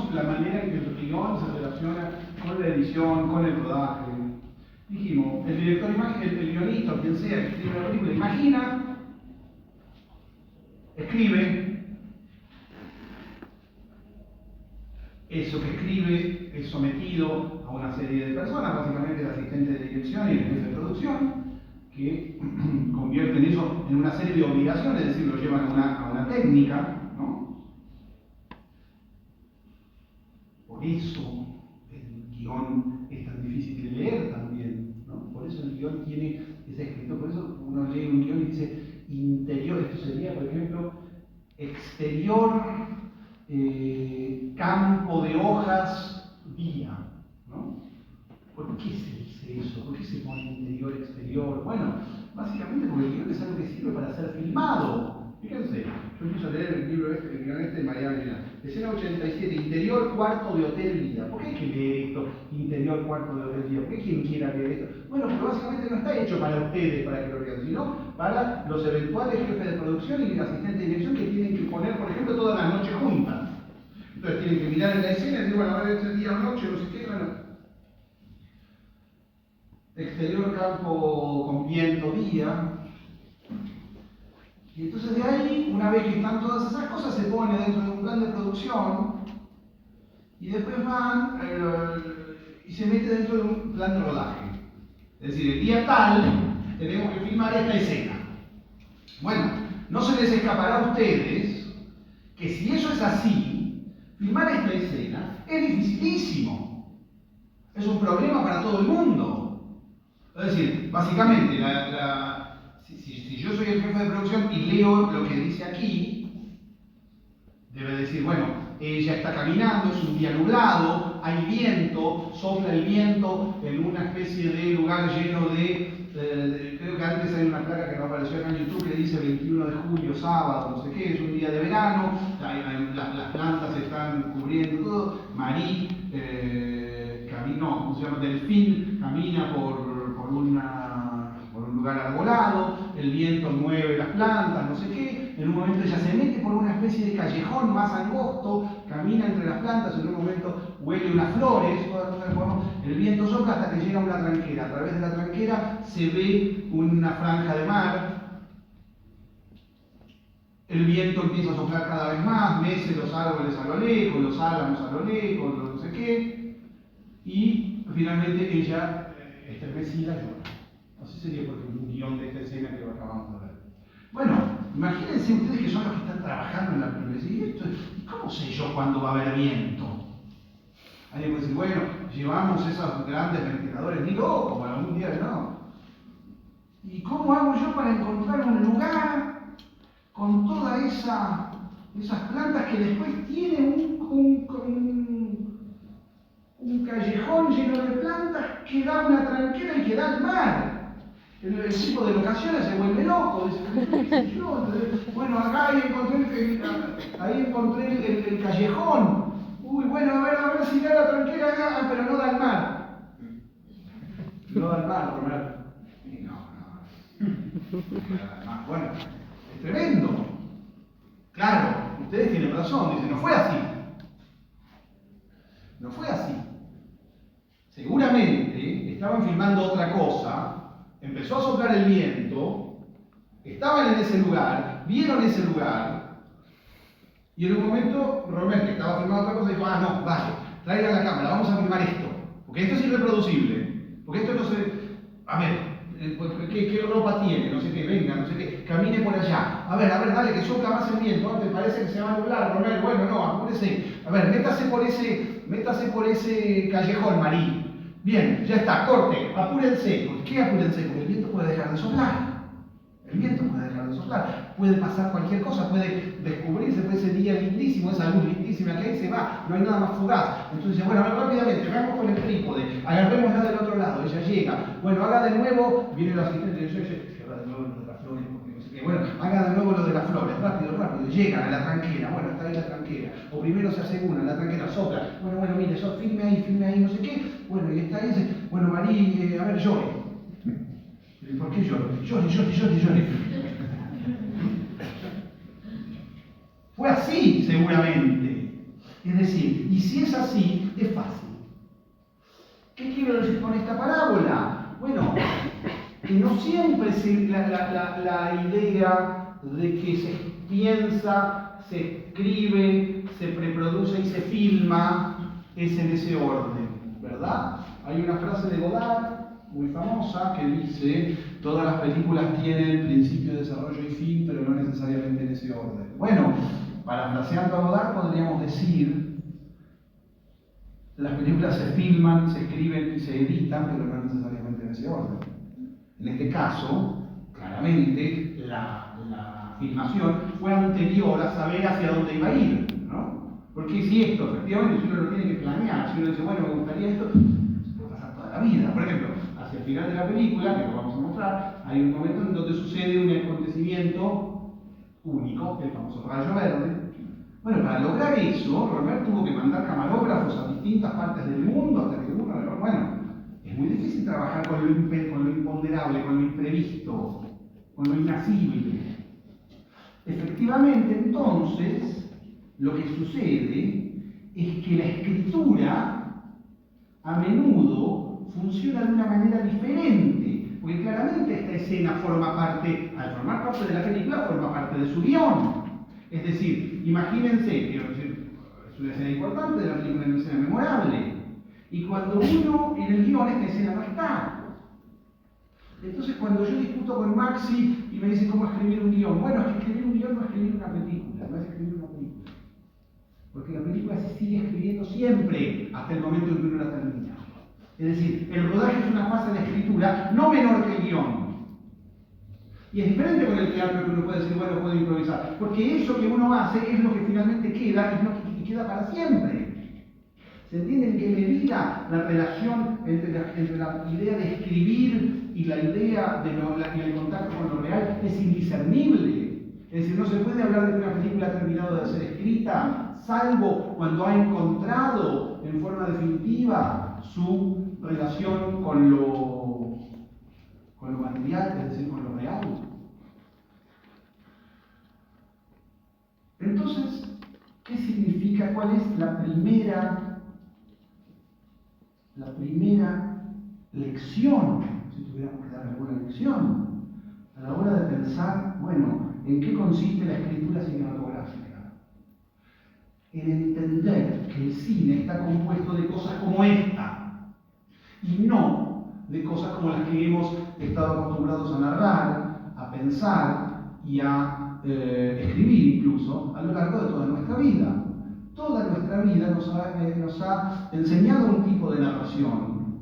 vimos la manera en que el guión se relaciona con la edición, con el rodaje. Dijimos, el director, el guionista, o quien sea que escribe la película, imagina, escribe, eso que escribe es sometido a una serie de personas, básicamente el asistente de dirección y el jefe de producción, que convierten eso en una serie de obligaciones, es decir, lo llevan a una técnica, ¿no? Por eso el guión es tan difícil de leer también, ¿no? Por eso el guión tiene ese escrito, por eso uno lee un guión y dice interior, esto sería, por ejemplo, exterior, campo de hojas, día, ¿no? ¿Por qué se dice eso? ¿Por qué se pone interior, exterior? Bueno, básicamente porque el guión es algo que sirve para ser filmado. Fíjense, yo empiezo a leer el libro el guión de María Elena. Escena 87, interior, cuarto de hotel, día. ¿Por qué hay que leer esto? Interior, cuarto de hotel, día. ¿Por qué quien quiera leer esto? Bueno, porque básicamente no está hecho para ustedes, para que lo lean, sino para los eventuales jefes de producción y asistentes de dirección que tienen que poner, por ejemplo, todas las noches juntas. Entonces tienen que mirar en la escena y decir, bueno, a ver, este día o noche, no sé qué, bueno. Exterior, campo con viento, día. Y entonces de ahí, una vez que están todas esas cosas, se pone dentro de un plan de producción y después van y se mete dentro de un plan de rodaje. Es decir, el día tal tenemos que filmar esta escena. Bueno, no se les escapará a ustedes que si eso es así, filmar esta escena es dificilísimo. Es un problema para todo el mundo. Es decir, básicamente, si yo soy el jefe de producción y leo lo que dice aquí, debe decir, bueno, ella está caminando, es un día nublado, hay viento, sopla el viento en una especie de lugar lleno de creo que antes hay una placa que no apareció acá en YouTube que dice 21 de julio, sábado, no sé qué, es un día de verano, las plantas están cubriendo todo, Marí, ¿cómo se llama? Delfín camina por un lugar arbolado, el viento mueve las plantas, no sé qué, en un momento ella se mete por una especie de callejón más angosto, camina entre las plantas, en un momento huele unas flores, el viento sopla hasta que llega a una tranquera, a través de la tranquera se ve una franja de mar, el viento empieza a soplar cada vez más, mece los árboles a lo lejos, los álamos a lo lejos, no sé qué, y finalmente ella, estremecida, llora. Así sería, por ejemplo, un guión de esta escena que acabamos de ver. Bueno, imagínense ustedes que son los que están trabajando en la película. ¿Y cómo sé yo cuándo va a haber viento? Alguien puede decir, bueno, llevamos esos grandes ventiladores, ni loco, para algún día no. ¿Y cómo hago yo para encontrar un lugar con todas esas plantas que después tienen un callejón lleno de plantas que da una tranquera y que da al mar? El tipo de locaciones se vuelve loco, dice, yo, bueno, acá ahí encontré el callejón. Uy, bueno, a ver si da la tranquera acá, pero no da al mar. No da al mar, Romero. No. Bueno, es tremendo. Claro, ustedes tienen razón, dicen, no fue así. No fue así. Seguramente estaban filmando otra cosa. Empezó a soplar el viento, estaban en ese lugar, vieron ese lugar, y en un momento Romero, que estaba filmando otra cosa, dijo, no, vaya, traigan la cámara, vamos a filmar esto, porque esto es irreproducible, porque esto no se... A ver, ¿qué ropa tiene? No sé qué, venga, no sé qué, camine por allá, a ver, dale, que sopla más el viento, ¿te parece que se va a nublar, Romero? Bueno, no, apúrese, a ver, métase por ese callejón, Marí. Bien, ya está, corte, apúrense. ¿Por qué apúrense? Porque el viento puede dejar de soplar. El viento puede dejar de soplar. Puede pasar cualquier cosa, puede descubrirse, puede ese día lindísimo, esa luz lindísima que ahí se va, no hay nada más fugaz. Entonces dice, bueno, rápidamente, vamos con el trípode, agarrémosla del otro lado, ella llega. Bueno, haga de nuevo, viene el asistente y dice, haga de nuevo lo de las flores, porque no sé qué. Bueno, haga de nuevo lo de las flores, rápido, llegan a la tranquera, bueno, está ahí la tranquera. O primero se aseguran, la tranquera sopla, bueno, mire, filme ahí, no sé qué. Bueno, y está ahí, dice, bueno, Marí, a ver, llore. ¿Por qué llore? Llore. Fue así, seguramente. Es decir, y si es así, es fácil. ¿Qué quiero decir con esta parábola? Bueno, que no siempre la idea de que se piensa, se escribe, se preproduce y se filma es en ese orden, ¿verdad? Hay una frase de Godard muy famosa que dice: todas las películas tienen principio, desarrollo y fin, pero no necesariamente en ese orden. Bueno, parafraseando a Godard podríamos decir: las películas se filman, se escriben y se editan, pero no necesariamente en ese orden. En este caso, claramente, la filmación fue anterior a saber hacia dónde iba a ir, ¿no? Porque si esto, efectivamente, si uno lo tiene que planear, si uno dice, bueno, me gustaría esto, se puede pasar toda la vida. Por ejemplo, hacia el final de la película, que lo vamos a mostrar, hay un momento en donde sucede un acontecimiento único, el famoso rayo verde. Bueno, para lograr eso, Romer tuvo que mandar camarógrafos a distintas partes del mundo hasta que uno, bueno, es muy difícil trabajar con lo imponderable, con lo imprevisto, con lo inacible. Efectivamente, entonces, lo que sucede es que la escritura a menudo funciona de una manera diferente, porque claramente esta escena forma parte, al formar parte de la película, forma parte de su guión. Es decir, imagínense, quiero decir, es una escena importante de la película, una escena memorable, y cuando uno en el guión, esta escena no está. Entonces, cuando yo discuto con Maxi y me dice cómo escribir un guión, bueno, es que escribir un guión no es escribir una película, no es escribir una película. Porque la película se sigue escribiendo siempre hasta el momento en que uno la termina. Es decir, el rodaje es una fase de escritura no menor que el guión. Y es diferente con el teatro, que uno puede decir, bueno, puedo improvisar. Porque eso que uno hace es lo que finalmente queda, es lo que queda para siempre. ¿Se entiende en qué medida la relación entre la idea de escribir y la idea y el contacto con lo real es indiscernible? Es decir, no se puede hablar de que una película ha terminado de ser escrita, salvo cuando ha encontrado en forma definitiva su relación con lo material, es decir, con lo real. Entonces, ¿qué significa? ¿Cuál es la primera lección, si tuviéramos que dar alguna lección, a la hora de pensar, bueno, en qué consiste la escritura cinematográfica? En entender que el cine está compuesto de cosas como esta, y no de cosas como las que hemos estado acostumbrados a narrar, a pensar y a escribir incluso a lo largo de toda nuestra vida. Toda nuestra vida nos ha enseñado un tipo de narración.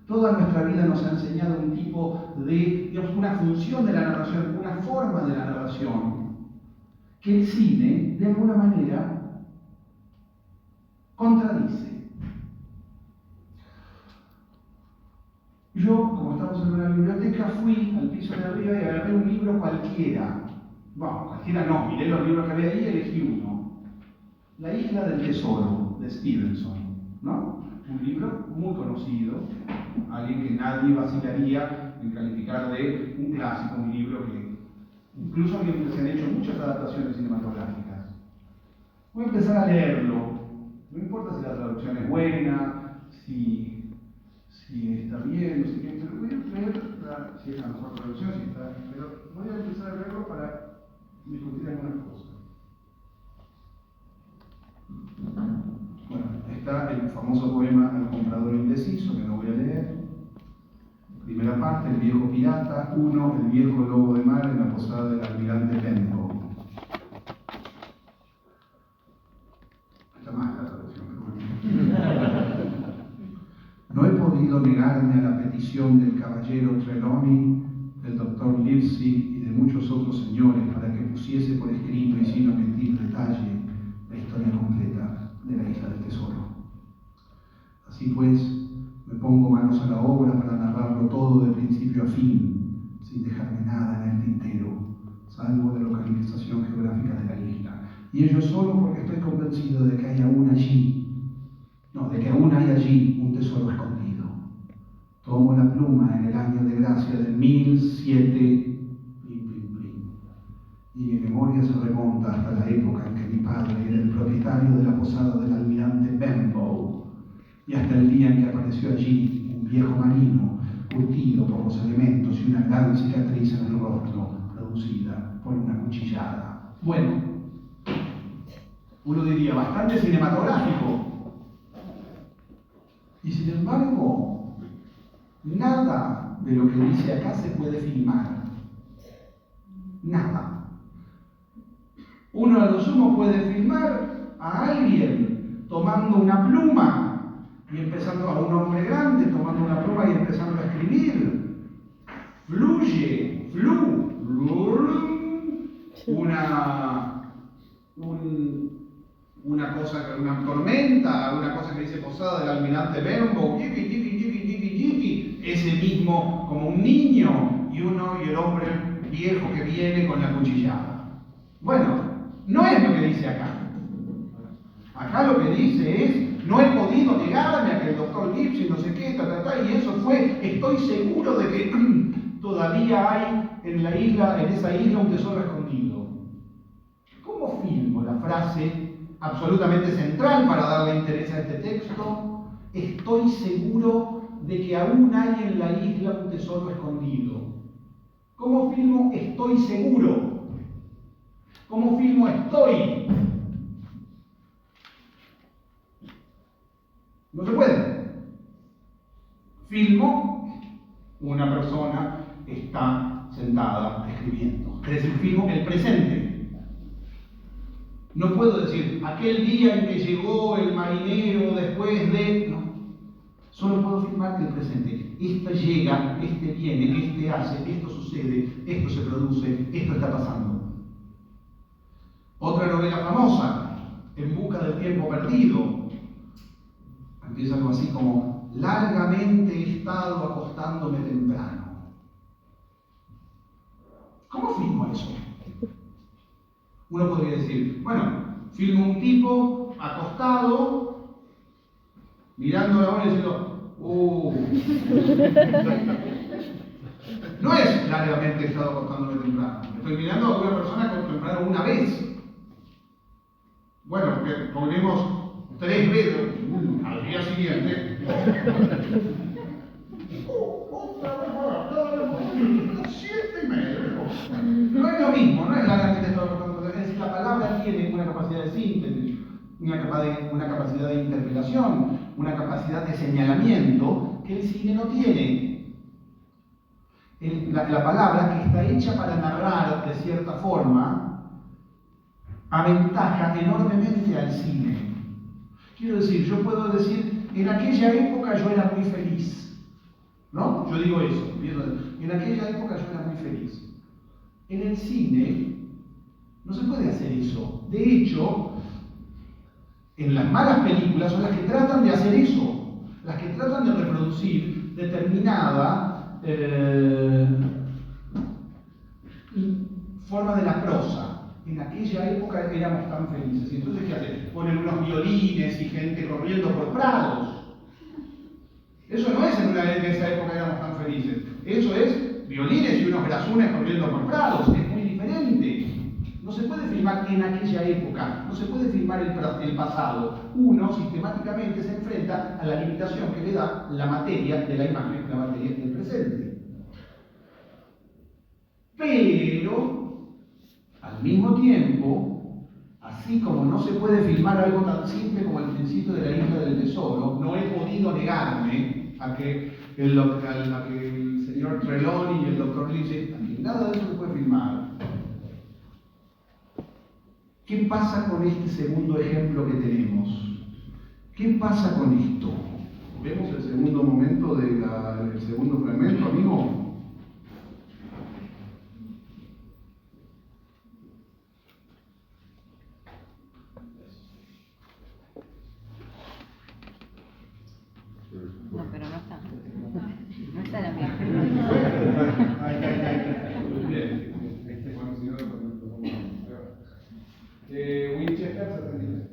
Toda nuestra vida nos ha enseñado un tipo de, digamos, una función de la narración, una forma de la narración, que el cine, de alguna manera, contradice. Yo, como estamos en una biblioteca, fui al piso de arriba y agarré un libro cualquiera. Bueno, cualquiera no, miré los libros que había ahí y elegí uno. La isla del tesoro, de Stevenson, ¿no? Un libro muy conocido, alguien que nadie vacilaría en calificar de un clásico, un libro que incluso se han hecho muchas adaptaciones cinematográficas. Voy a empezar a leerlo, no importa si la traducción es buena, si está bien, no sé qué, pero voy a leer si es la mejor traducción, si está, pero voy a empezar a leerlo para discutir algunas cosas. Bueno, está el famoso poema Al comprador indeciso, que no voy a leer. Primera parte, el viejo pirata. 1, el viejo lobo de mar en la posada del almirante Benbow. Está más la traducción, pero no he podido negarme a la petición del caballero Trelawney, del doctor Livesey y de muchos otros señores para que pusiese por escrito y sin omitir detalle la historia completa de la isla del tesoro. Así pues, me pongo manos a la obra para narrarlo todo de principio a fin, sin dejarme nada en el tintero, salvo la localización geográfica de la isla. Y ello solo porque estoy convencido de que hay aún hay allí un tesoro escondido. Tomo la pluma en el año de gracia del 1007, y mi memoria se remonta hasta la época en que mi padre era el propietario de la posada del almirante Benbow, y hasta el día en que apareció allí un viejo marino curtido por los elementos y una gran cicatriz en el rostro producida por una cuchillada. Bueno, uno diría bastante cinematográfico. Y sin embargo, nada de lo que dice acá se puede filmar. Nada. Uno a lo sumo puede filmar a alguien tomando una pluma y empezando, a un hombre grande tomando una pluma y empezando a escribir. Fluye, una cosa, una tormenta, una cosa que dice posada del almirante Benbow, ese mismo como un niño y el hombre viejo que viene con la cuchillada. Bueno, no es lo que dice acá. Acá lo que dice es, no he podido negarme a que el doctor Gibson no sé qué, y eso fue, estoy seguro de que todavía hay en esa isla un tesoro escondido. ¿Cómo filmo la frase absolutamente central para darle interés a este texto? Estoy seguro de que aún hay en la isla un tesoro escondido. ¿Cómo filmo estoy seguro? ¿Cómo filmo estoy? No se puede. Filmo, una persona está sentada escribiendo. Es decir, filmo el presente. No puedo decir, aquel día en que llegó el marinero después de... No. Solo puedo filmar el presente. Esta llega, este viene, este hace, esto sucede, esto se produce, esto está pasando. Otra novela famosa, En busca del tiempo perdido. Empieza algo así como, largamente he estado acostándome temprano. ¿Cómo filmo eso? Uno podría decir, bueno, filmo un tipo acostado, mirando la hora y diciendo, no es largamente he estado acostándome temprano. Estoy mirando a una persona con temprano una vez. Bueno, que ponemos 3 veces al día siguiente. No es lo mismo, no es largamente he estado acostándome temprano. Es decir, la palabra tiene una capacidad de síntesis, una capacidad de interpelación, una capacidad de señalamiento que el cine no tiene. La palabra, que está hecha para narrar de cierta forma, aventaja enormemente al cine. Quiero decir, yo puedo decir, en aquella época yo era muy feliz. ¿No? Yo digo eso. En aquella época yo era muy feliz. En el cine no se puede hacer eso. De hecho, en las malas películas son las que tratan de hacer eso. Las que tratan de reproducir determinada forma de la prosa. En aquella época éramos tan felices. Y entonces, ¿qué hacen? Ponen unos violines y gente corriendo por prados. Eso no es en esa época éramos tan felices. Eso es violines y unos brazunes corriendo por prados. Es muy diferente. No se puede filmar en aquella época. No se puede filmar el pasado. Uno sistemáticamente se enfrenta a la limitación que le da la materia de la imagen, la materia del presente. Pero, al mismo tiempo, así como no se puede filmar algo tan simple como el principio de la isla del tesoro, no he podido negarme a que el señor Trelawney y el doctor Lee dicen, nada de eso se puede filmar. ¿Qué pasa con este segundo ejemplo que tenemos? ¿Qué pasa con esto? ¿Vemos el segundo momento del segundo fragmento, amigo? No, pero no está. No está la misma. Muy bien. Winchester 73.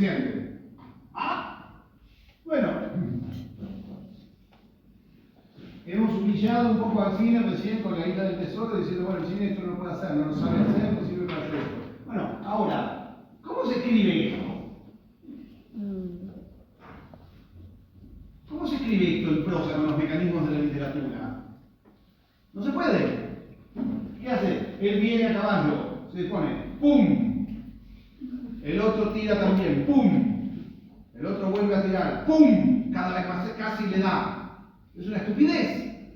siente? ¿Ah? Bueno, hemos humillado un poco al cine recién con la Isla del Tesoro, diciendo, bueno, el cine esto no lo puede hacer, no lo sabe hacer, no sirve para hacer esto. Bueno, ahora, ¿cómo se escribe esto? ¿Cómo se escribe esto en prosa con los mecanismos de la literatura? No se puede. ¿Qué hace? Él viene a caballo, se pone, ¡pum! El otro tira también, ¡pum! El otro vuelve a tirar, ¡pum! Cada vez más casi le da. Es una estupidez.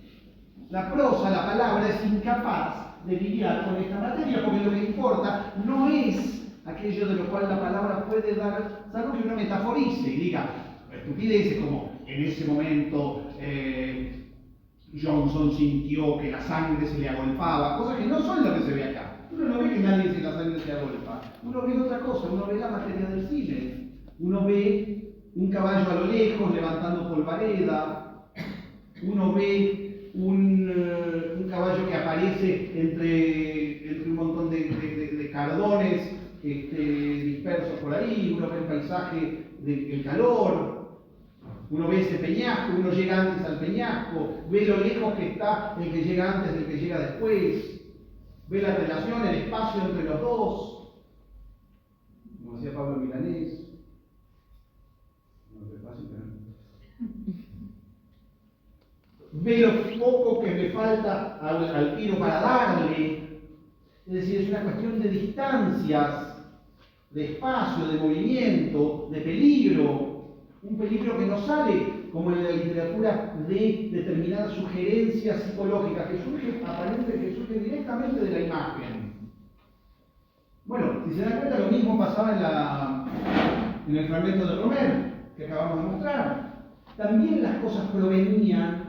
La prosa, la palabra, es incapaz de lidiar con esta materia porque lo que importa no es aquello de lo cual la palabra puede dar, salvo que uno metaforice y diga, estupideces como en ese momento Johnson sintió que la sangre se le agolpaba, cosas que no son lo que se ve acá. Uno no ve que nadie dice que la sangre se agolpa, uno ve otra cosa, uno ve la materia del cine, uno ve un caballo a lo lejos levantando polvareda, uno ve un caballo que aparece entre un montón de cardones dispersos por ahí, uno ve el paisaje del calor, uno ve ese peñasco, uno llega antes al peñasco, ve lo lejos que está el que llega antes del que llega después, ve la relación, el espacio entre los dos, como decía Pablo Milanés, ve lo poco que le falta al tiro para darle, es decir, es una cuestión de distancias, de espacio, de movimiento, de peligro. Un peligro que no sale, como en la literatura, de determinadas sugerencias psicológicas que surgen directamente de la imagen. Bueno, si se dan cuenta, lo mismo pasaba en el fragmento de Romer, que acabamos de mostrar. También las cosas provenían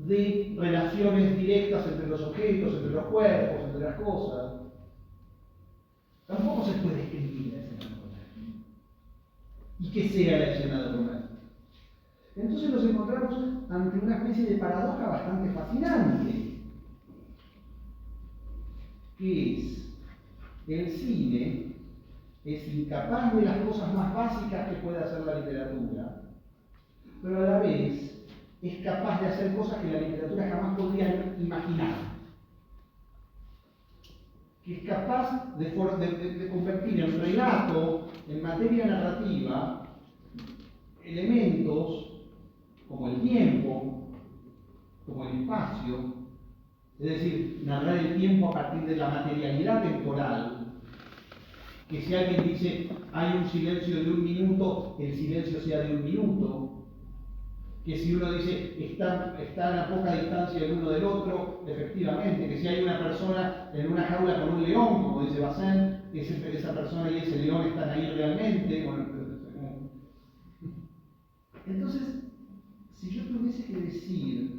de relaciones directas entre los objetos, entre los cuerpos, entre las cosas. Tampoco se puede escribir la escena de Romer. Y que sea la escena de Romer. Entonces nos encontramos ante una especie de paradoja bastante fascinante, que es el cine es incapaz de las cosas más básicas que puede hacer la literatura, pero a la vez es capaz de hacer cosas que la literatura jamás podría imaginar, que es capaz de convertir en relato, en materia narrativa, elementos como el tiempo, como el espacio, es decir, narrar el tiempo a partir de la materialidad temporal, que si alguien dice hay un silencio de 1 minuto, el silencio sea de 1 minuto, que si uno dice están a poca distancia el uno del otro, efectivamente, que si hay una persona en una jaula con un león, como dice Bazin, esa persona y ese león están ahí realmente. Bueno, entonces, si yo tuviese que decir,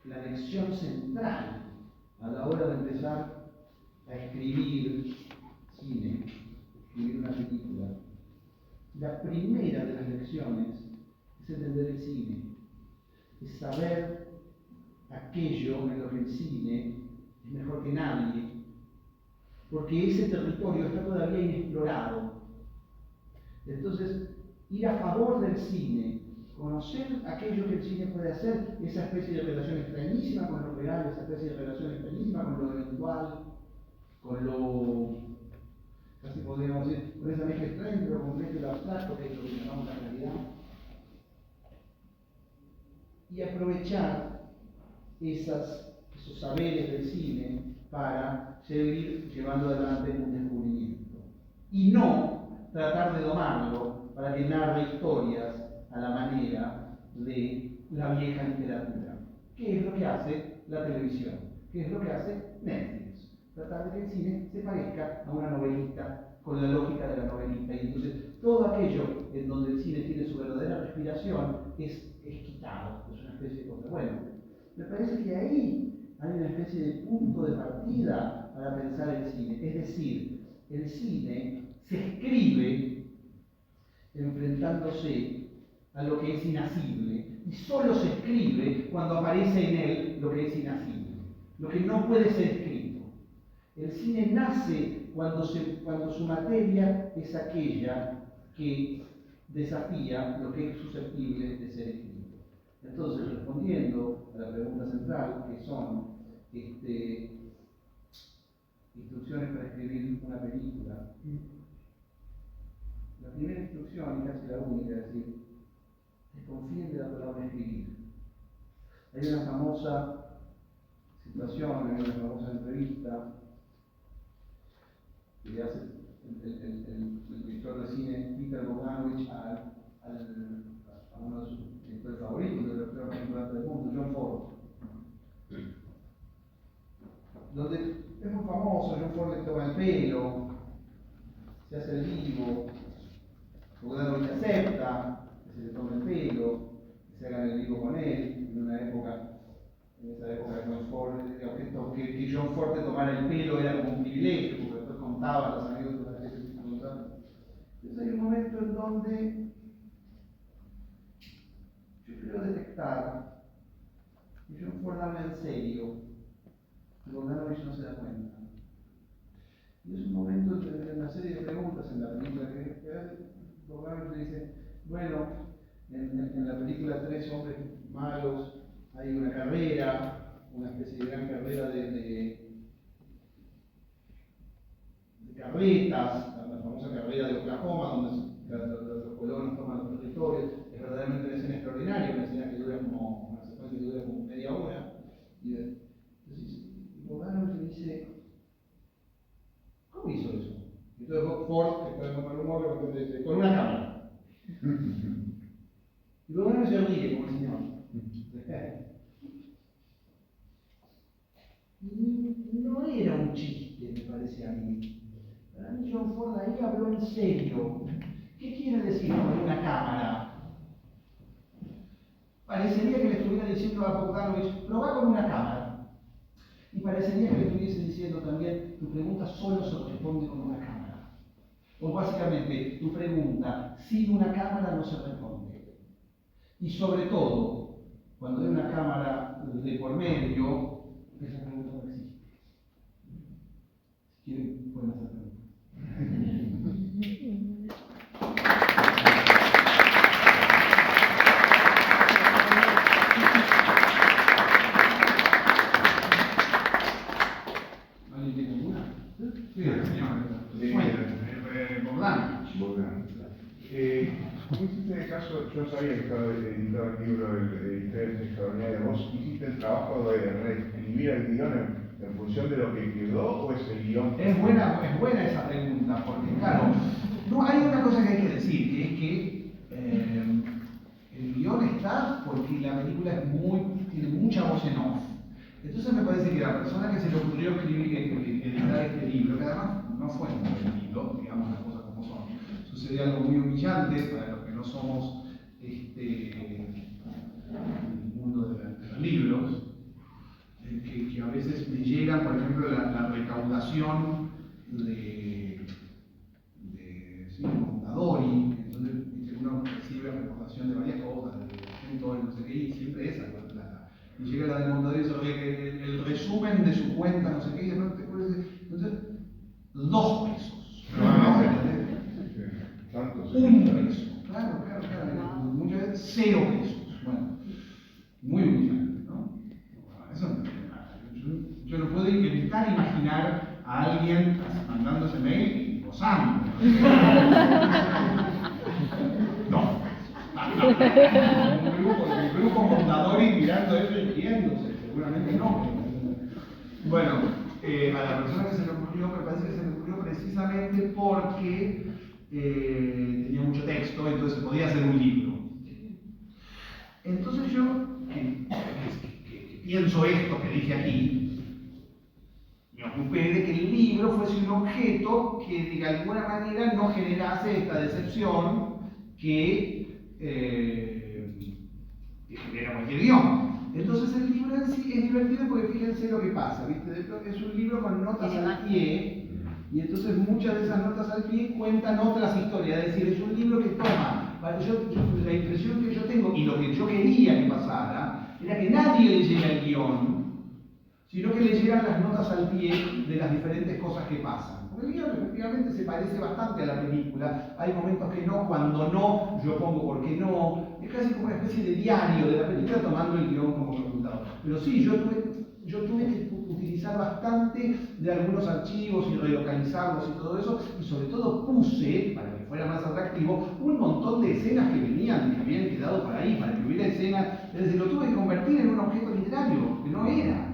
la lección central a la hora de empezar a escribir cine, escribir una película, la primera de las lecciones es entender el cine, es saber aquello en lo que el cine es mejor que nadie, porque ese territorio está todavía inexplorado. Entonces, ir a favor del cine, conocer aquello que el cine puede hacer, esa especie de relación extrañísima con lo real, esa especie de relación extrañísima con lo eventual, con lo, casi podríamos decir, con esa mezcla extraña entre lo complejo y lo abstracto, que es lo que llamamos la realidad, y aprovechar esos saberes del cine para seguir llevando adelante un descubrimiento. Y no tratar de domarlo para que narre historias a la manera de la vieja literatura. ¿Qué es lo que hace la televisión? ¿Qué es lo que hace Netflix? Tratar de que el cine se parezca a una novelita, con la lógica de la novelita. Y entonces todo aquello en donde el cine tiene su verdadera respiración es quitado, es una especie de cosa. Bueno, me parece que ahí hay una especie de punto de partida para pensar el cine. Es decir, el cine se escribe enfrentándose a lo que es inasible, y solo se escribe cuando aparece en él lo que es inasible, lo que no puede ser escrito. El cine nace cuando su materia es aquella que desafía lo que es susceptible de ser escrito. Entonces, respondiendo a la pregunta central, que son instrucciones para escribir una película, la primera instrucción, y casi la única, es decir, desconfíen de la palabra escribir. Hay una famosa situación, hay una famosa entrevista que hace el director de cine Peter Bogdanovich a uno de sus directores favoritos, de los peores películas del mundo, John Ford. Donde es muy famoso, John Ford le toma el pelo, se hace el vivo, Bogdanovich acepta que se le tome el pelo, que se haga el vivo con él, en esa época de John Ford, que John Ford te tomara el pelo era como un privilegio, porque después contaba a los amigos de la que se contaban. Entonces hay un momento en donde yo creo detectar que John Ford habla en serio, y Bogdanovich no se da cuenta. Y es un momento de una serie de preguntas en la película que Bogdanovich dice, bueno, en la película Tres hombres malos hay una carrera, una especie de gran carrera de carretas, la famosa carrera de Oklahoma, donde los colonos toman los territorios. Es verdaderamente una escena extraordinaria, una escena que dura como, una secuencia que dura como media hora. Y entonces Bogdanovich le dice, ¿cómo hizo eso? Y entonces Ford, que está de mal humor, le dice, con una cámara. Y Bogdanovich se ríe como el señor. No era un chiste, me parece a mí. Para mí John Ford ahí habló en serio. ¿Qué quiere decir con una cámara? Parecería que le estuviera diciendo a Bogdanovich, probá con una cámara. Y parecería que le estuviese diciendo también, tu pregunta solo se responde con una cámara. O básicamente, tu pregunta sin una cámara no se responde. Y sobre todo, cuando hay una cámara de por medio, esa pregunta no existe. Si quieren, pueden hacer preguntas. ¿Alguien tiene alguna? Sí, señor. Bogdanovich. Vos hiciste el caso, yo sabía que estaba editado el libro de Historias Extraordinarias. ¿Vos hiciste el trabajo de reescribir el guión en función de lo que quedó o es el guión? Es buena esa pregunta, porque claro, no, hay una cosa que hay que decir, que es que el guión está porque la película tiene mucha voz en off. Entonces me parece que la persona que se le ocurrió editar este libro, que además no fue muy lindo, digamos las cosas como son, sucede algo muy humillante para los que no somos el mundo de los libros, que a veces me llegan, por ejemplo, la recaudación de Mondadori, entonces uno recibe recaudación de varias cosas, de todo no sé qué, y siempre esa plata. Y llega la de Mondadori sobre el resumen de su cuenta, no sé qué, y de pronto te puedes decir, entonces, 2 pesos. Un peso. Claro. Muchas veces 0 pesos. Bueno, muy humillante, ¿no? Eso no tiene nada. Yo no puedo evitar imaginar a alguien mandándose mail y gozando. No. Un grupo Mondadori mirando eso y riéndose, seguramente no. Bueno, a la persona que se le ocurrió, me parece que se le ocurrió precisamente porque tenía mucho texto, entonces se podía hacer un libro. Entonces yo, que pienso esto que dije aquí, me ocupé de que el libro fuese un objeto que de alguna manera no generase esta decepción que genera cualquier guión. Entonces el libro en sí es divertido porque fíjense lo que pasa, ¿viste? Es un libro con notas al pie, y entonces muchas de esas notas al pie cuentan otras historias, es decir, es un libro que toma, la impresión que yo tengo y lo que yo quería que pasara, era que nadie leyera el guión, sino que leyeran las notas al pie de las diferentes cosas que pasan. Porque el guión efectivamente se parece bastante a la película, hay momentos que no, cuando no, yo pongo por qué no, es casi como una especie de diario de la película tomando el guión como resultado. Pero sí, yo tuve que utilizar bastante de algunos archivos y relocalizarlos y todo eso, y sobre todo puse, para que fuera más atractivo, un montón de escenas que venían, que habían quedado por ahí, para que hubiera escenas, es decir, lo tuve que convertir en un objeto literario, que no era.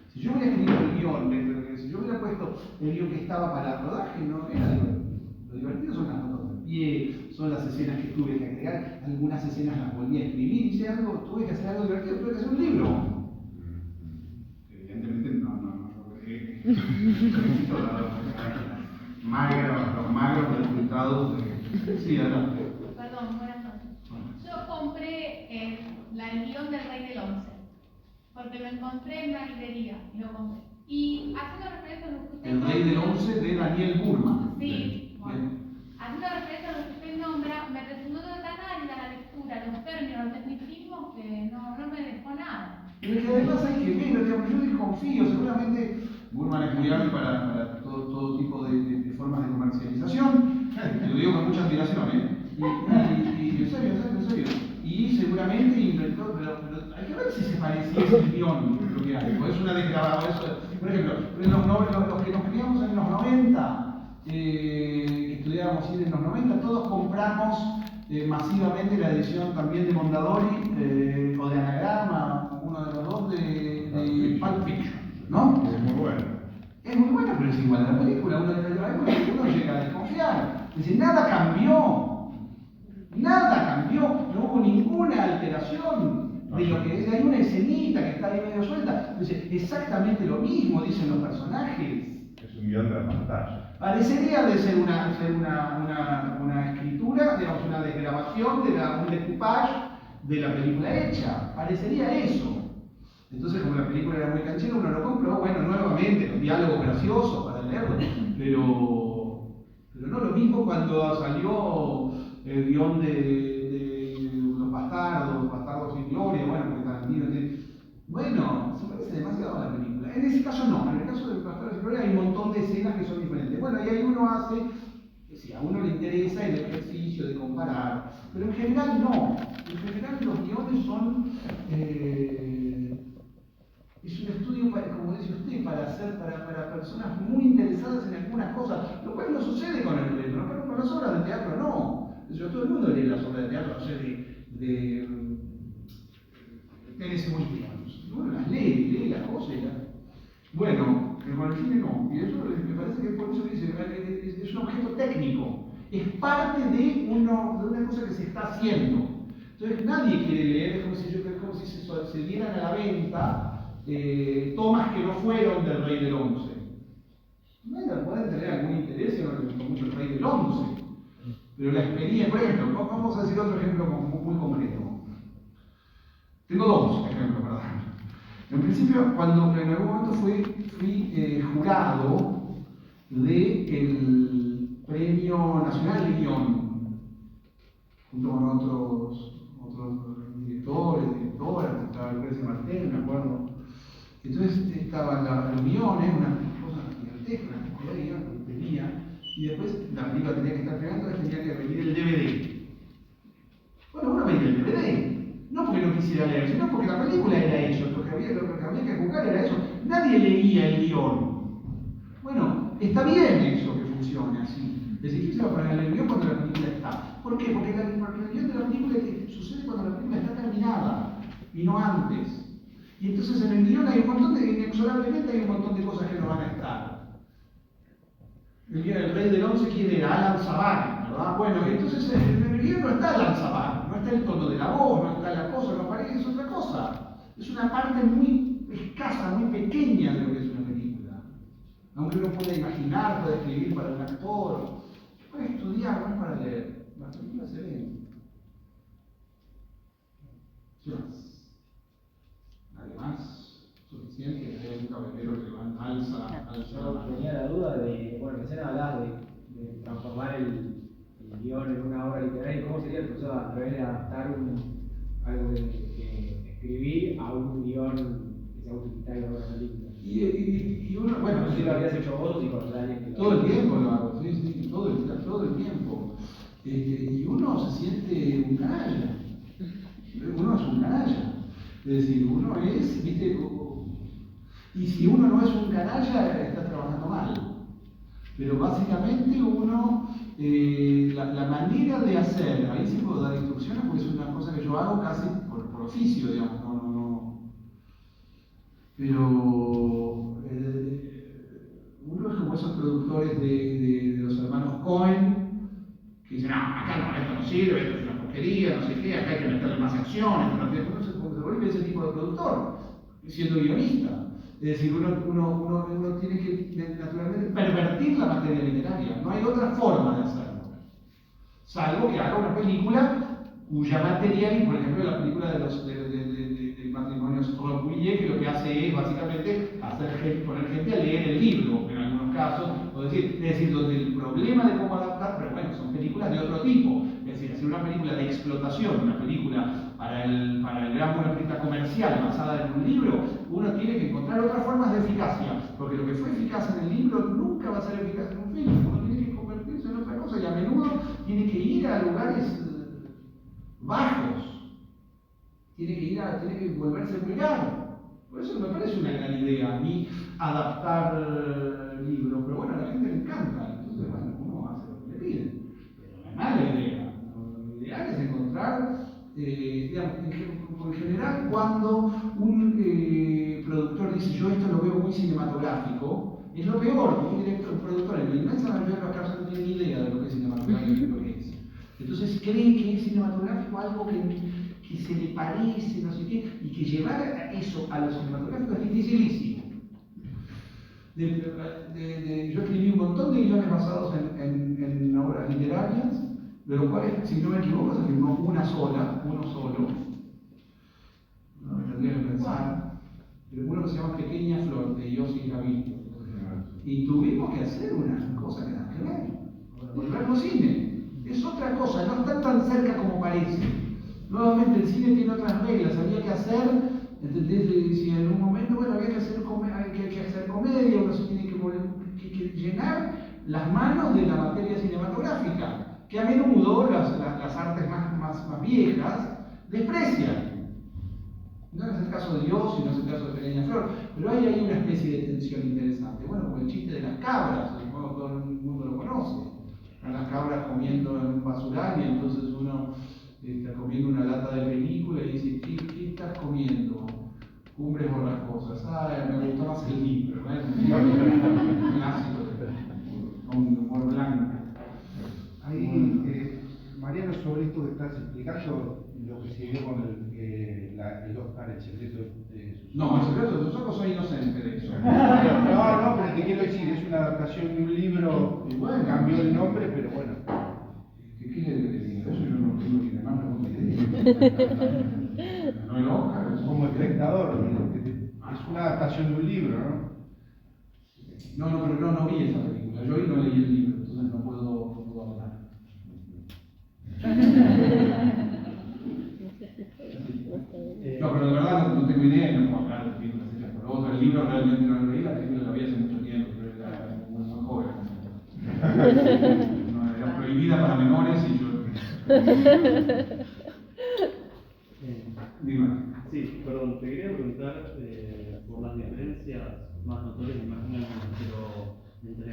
Si yo hubiera escrito el guión, si yo hubiera puesto el guión que estaba para el rodaje, no era divertido. Lo divertido son las notas de pie, son las escenas que tuve que agregar, algunas escenas las volví a escribir, hice algo, tuve que hacer algo divertido, tuve que hacer un libro. Evidentemente los magros resultados de... Sí, adelante. Perdón, buenas noches. Yo compré el guión del Rey del Once, porque lo encontré en una librería y lo compré. Y haciendo referencia a lo que usted El Rey del Once de Daniel Burman. Sí, bueno. Haciendo referencia a lo que usted nombra, me resultó tan árida la lectura, los términos, los tecnicismos, que no me dejó nada. Pero es que además hay que ver, digamos, yo desconfío, seguramente Burman es muy hábil para todo tipo de formas de comercialización, lo digo con mucha admiración, y en serio, y seguramente inventó, pero hay que ver si se parecía ese guión lo que hay, pues es una desgrabada, por ejemplo, los que nos criamos en los 90, que estudiábamos cine en los 90, todos compramos masivamente la edición también de Mondadori o de Anagrama, uno de los dos de Pulp Fiction, ¿no? Es muy bueno. Es muy buena, pero es igual a la película, uno llega a desconfiar. Es decir, nada cambió, no hubo ninguna alteración de lo que es. Hay una escenita que está ahí medio suelta, entonces exactamente lo mismo dicen los personajes. Es un guión de la pantalla. Parecería de ser una escritura, digamos, una desgrabación, un decoupage de la película hecha. Parecería eso. Entonces, como la película era muy canchera, uno lo compró, bueno, nuevamente, los diálogos graciosos para leerlo, pero no lo mismo cuando salió el guión de Los Bastardos sin Gloria, bueno, porque Tarantino bueno, se parece demasiado a la película. En ese caso no, en el caso de Los Bastardos sin Gloria hay un montón de escenas que son diferentes. Bueno, y ahí uno hace, si a uno le interesa el ejercicio de comparar, pero en general no. En general los guiones son... es un estudio, como dice usted, para personas muy interesadas en algunas cosas, lo cual no sucede con el teatro, pero con las obras de teatro no. Todo el mundo lee las obras de teatro, no sé, de Tennessee Williams. Uno las lee las cosas y las... Bueno, con el cine no, y eso me parece que por eso dice, es un objeto técnico, es parte de una cosa que se está haciendo. Entonces nadie quiere leer, es como si se dieran a la venta tomas que no fueron del Rey del Once. Bueno, pueden tener algún interés, yo no les gustó mucho el Rey del Once, pero la experiencia, por ejemplo, vamos a decir otro ejemplo muy concreto. Tengo dos ejemplos para dar. En principio, cuando en algún momento fui jurado del Premio Nacional de Guión, junto con otros directoras, estaba Lucrecia Martel, me acuerdo. Entonces estaban los guiones, unas cosas gigantescas, que tenía, y después la película tenía que estar pegando, entonces tenía que venir el DVD. Bueno, uno veía el DVD, no porque no quisiera leer, sino porque la película era eso, lo que había que jugar era eso. Nadie leía el guión. Bueno, está bien eso que funcione así. Es difícil poner el guión cuando la película está. ¿Por qué? Porque el guión de la película sucede cuando la película está terminada y no antes. Y entonces en el guión hay un montón inexorablemente hay un montón de cosas que no van a estar. El Rey del Once, ¿quién era? Alan Sabak, ¿verdad? Bueno, entonces en el guión no está Alan Sabak, no está el tono de la voz, no está la cosa, no aparece, es otra cosa. Es una parte muy escasa, muy pequeña de lo que es una película. Aunque uno pueda imaginar, puede escribir para un actor, puede estudiar, no es para leer. Las películas se leen. ¿Qué más? Además, suficiente que haya un caballero que alza Yo tenía la duda de, bueno, recién hablabas de transformar el guión en una obra literaria. ¿Cómo sería el proceso a través de adaptar algo que escribí a un guión que sea utilitario para una película? Y uno, bueno, No sé si lo habías hecho vos y con alguien que lo todo el tiempo lo hago, sí, todo el tiempo. Y uno se siente un canalla. Uno es un canalla. Es decir, uno es, viste, y si uno no es un canalla, está trabajando mal. Pero básicamente uno, la manera de hacer, ahí sí puedo dar instrucciones porque es una cosa que yo hago casi por oficio, digamos, no. Pero uno es como esos productores de los hermanos Cohen, que dicen, no, acá no, esto no sirve, esto es una porquería, no sé qué, acá hay que meterle más acción, esto no tiene. Uno se vuelve ese tipo de productor, siendo guionista. Es decir, uno tiene que naturalmente pervertir la materia literaria, no hay otra forma de hacerlo. Salvo que haga una película cuya material, por ejemplo la película del matrimonio Stroh-Pouillet, que lo que hace es básicamente poner gente a leer el libro, en algunos casos, es decir, donde el problema de cómo adaptar, pero bueno, son películas de otro tipo, es decir, hacer una película de explotación, una película para el una película comercial basada en un libro, uno tiene que encontrar otras formas de eficacia, porque lo que fue eficaz en el libro nunca va a ser eficaz en un film, uno tiene que convertirse en otra cosa y a menudo tiene que ir a lugares bajos, tiene que volverse vulgar. Por eso me parece una gran idea a mí adaptar libros, pero bueno, a la gente le encanta, entonces bueno, uno hace lo que le piden, pero no es mala idea. Lo ideal es encontrar, digamos, en general, cuando un productor dice yo esto lo veo muy cinematográfico, es lo peor, porque un productor en la inmensa mayoría de los casos no tiene ni idea de lo que es cinematográfico lo que es. Entonces cree que es cinematográfico algo que se le parece, no sé qué, y que llevar eso a lo cinematográfico es dificilísimo. Yo escribí un montón de guiones basados en obras literarias, de los cuales, si no me equivoco, se firmó uno solo. No me tendría que pensar. Uno que se llama Pequeña Flor, de Yossi Gravito. Y tuvimos que hacer una cosa que nada que ver. Volverlo cine. Es otra cosa, no está tan cerca como parece. Nuevamente el cine tiene otras reglas, había que hacer, ¿entendés? Si en un momento, bueno, había que hacer comedia, uno se tiene que llenar las manos de la materia cinematográfica, que a menudo las artes más viejas desprecian. No es el caso de Dios y no es el caso de Pequeña Flor, pero hay ahí una especie de tensión interesante. Bueno, como el chiste de las cabras, todo el mundo lo conoce. Están las cabras comiendo en un basural y entonces uno está comiendo una lata de película y dice, ¿qué estás comiendo? Cumbres borrascosas. Me gustó más el libro, un clásico, un humor blanco. Ahí, Mariano, sobre esto que estás explicando, lo que se vio con el Oscar, el secreto de sus ojos. No, el secreto de tus ojos soy inocente de eso. No, pero te quiero decir, es una adaptación de un libro, bueno, cambió el nombre, pero bueno. ¿Qué quiere decir? Eso yo no tengo ni la más remota idea. No el Oscar. Como espectador, es una adaptación de un libro, ¿no? No, pero no vi esa película. Yo hoy no leí el libro, entonces no puedo hablar. No, pero de verdad no tengo idea y no puedo hablar de películas hechas por otro. El libro realmente no lo leí, la película la vi hace mucho tiempo, pero era muy joven. No, era prohibida para menores y yo. Dime. Sí, perdón, te quería preguntar por las diferencias más notorias, me imagino, entre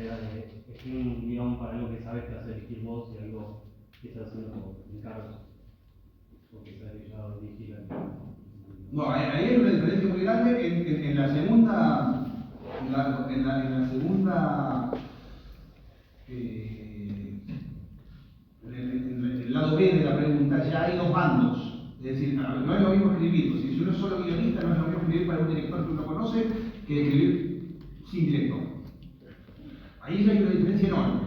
escribir un guión para algo que sabes que vas a elegir vos y algo que estás haciendo como encargo, o que sabes que ya va a dirigir algo. No, ahí hay una diferencia muy grande en la segunda. En la segunda. En el lado B de la pregunta ya hay dos bandos. Es decir, no es lo mismo escribir, si uno es solo guionista, no es lo mismo escribir para un director que uno conoce que escribir sin director. Ahí ya hay una diferencia enorme.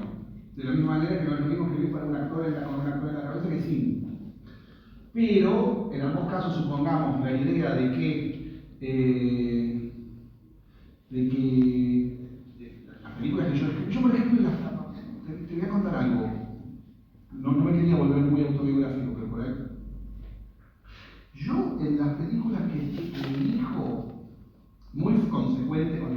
De la misma manera que no es lo mismo escribir para un actor con un actor en la cabeza que sin. Pero en ambos casos supongamos la idea de que las películas que yo por ejemplo, te voy a contar algo. No me quería volver muy autobiográfico, pero por ahí. Yo en las películas que elijo, muy consecuente con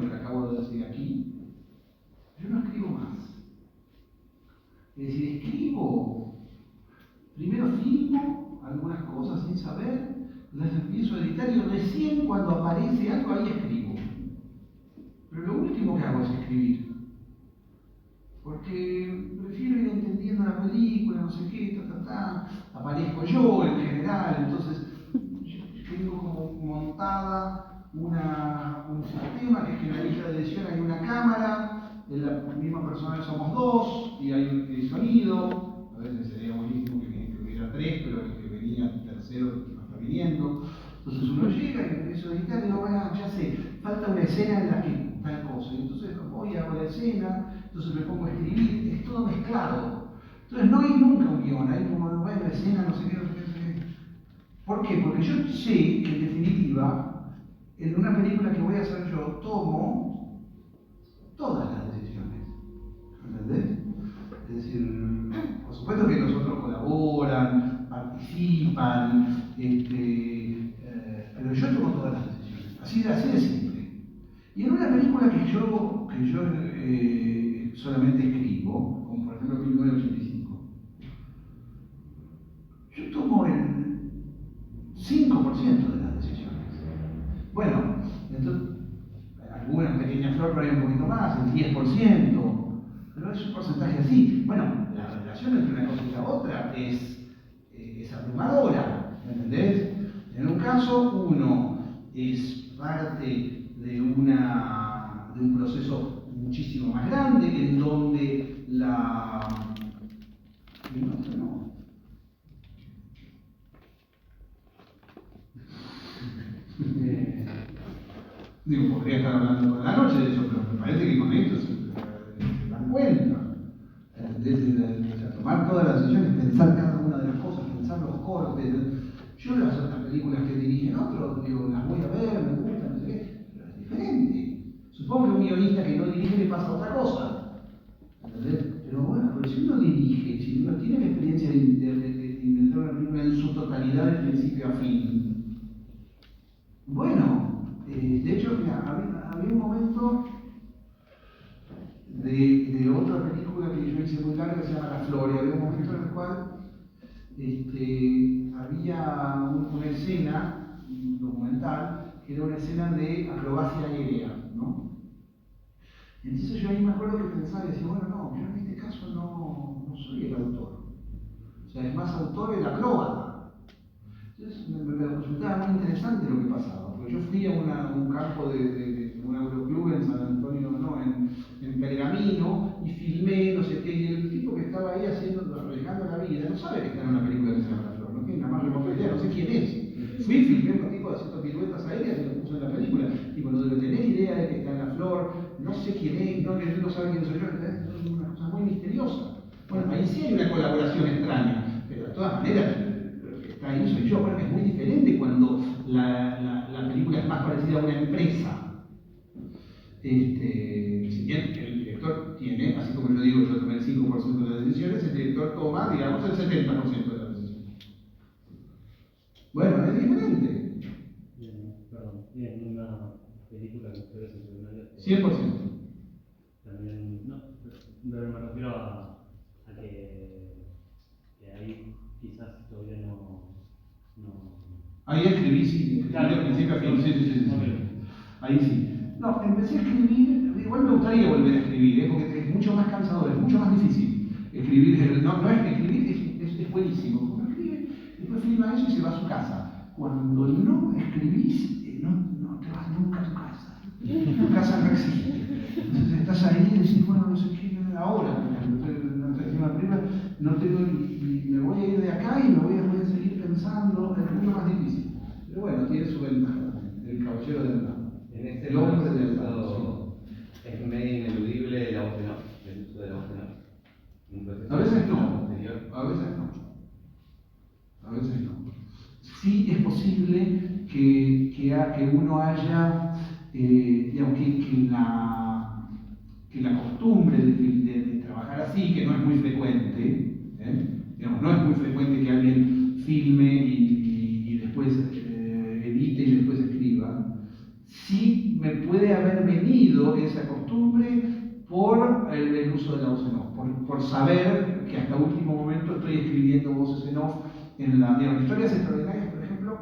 editar y recién cuando aparece algo ahí escribo. Pero lo último que hago es escribir. Porque prefiero ir entendiendo la película, no sé qué, aparezco yo en general, entonces yo tengo como montada un sistema que es que en la lista de edición hay una cámara, en la misma persona somos dos y hay un sonido, a veces sería buenísimo que hubiera tres, pero el que venía tercero no está viniendo. Entonces uno llega y empiezo a editar y digo, bueno, ya sé, falta una escena en la que tal cosa, y entonces voy a la escena, entonces me pongo a escribir, es todo mezclado. Entonces no hay nunca un guión, hay como, bueno, la escena, no sé qué, no sé qué, no sé qué. ¿Por qué? Porque yo sé que en definitiva, en una película que voy a hacer yo, tomo todas las decisiones. ¿Entendés? Es decir, por supuesto que los otros colaboran, participan, pero yo tomo todas las decisiones. Así de simple. Y en una película que yo solamente escribo, como por ejemplo 1985, yo tomo el 5% de las decisiones. Bueno, entonces, algunas pequeñas flores por ahí un poquito más, el 10%, pero es un porcentaje así. Bueno, la relación entre una cosa y la otra es abrumadora, ¿entendés? En un caso, uno es parte de un proceso muchísimo más grande, en donde Digo, podría estar hablando con la noche de eso, pero me parece que con esto se dan cuenta. Tomar todas las decisiones, pensar cada una de las cosas, pensar los cortes. Yo las películas que dirigen otros, digo, las voy a ver, me gustan, no sé qué, pero es diferente. Supongo que a un guionista que no dirige le pasa otra cosa. ¿Entendés? Pero bueno, pero si uno dirige, si uno tiene la experiencia de inventar una película en su totalidad de principio a fin, bueno, de hecho, mira, había un momento de otra película que yo hice muy larga que se llama La Flor, y había un momento en el cual había una escena documental que era una escena de acrobacia aérea, ¿no? Entonces yo ahí me acuerdo que pensaba y decía, bueno, no, yo en este caso no soy el autor. O sea, es más autor el acróbata. Entonces me resultaba muy interesante lo que pasaba, porque yo fui a un campo de un aeroclub en San Antonio, no, en Pergamino, y filmé, no sé qué, y el tipo que estaba ahí arriesgando la vida, no sabe que está en una película que se llama La Flor, no tiene la más remota idea, no sé quién es. Fui, filmé a un tipo haciendo piruetas aéreas y lo puso en la película, y cuando debe tener idea de que está en La Flor, no sé quién es, no sabe quién soy yo, es una cosa muy misteriosa. Bueno, ahí sí hay una colaboración extraña, pero de todas maneras, ahí soy yo. Bueno, es muy diferente cuando la película es más parecida a una empresa. Si bien el director tiene, así como yo digo, yo tomé el 5% de las decisiones, el director toma, digamos, el 70% de las decisiones. Bueno, es diferente. Perdón, en una película que ustedes en 100%. También, no, pero me refiero a que ahí quizás todavía no. Ahí escribí, sí, claro, al principio a fin, sí. Ahí sí. No, empecé a escribir, igual me gustaría volver a escribir, porque es mucho más cansador, es mucho más difícil. Escribir, no es que escribir es buenísimo. Uno escribe, después filma eso y se va a su casa. Cuando no escribís, no te vas nunca a tu casa. Tu casa no existe. Entonces estás ahí y decís, bueno, no sé qué, ahora, no tengo, y me voy a ir de acá y me voy a seguir pensando, es mucho más difícil. Pero bueno, tiene su ventaja también, el caballero del lado. En este El hombre del lado es medio ineludible la voz de no, el uso de la voz de no. A veces no, a veces no. Sí es posible que uno haya, digamos, que la costumbre de trabajar así, que no es muy frecuente, digamos, no es muy frecuente que alguien filme y después edite y después escriba, sí me puede haber venido esa costumbre por el uso de la voz en off, por saber que hasta último momento estoy escribiendo voces en off en digamos, Historias Extraordinarias, por ejemplo,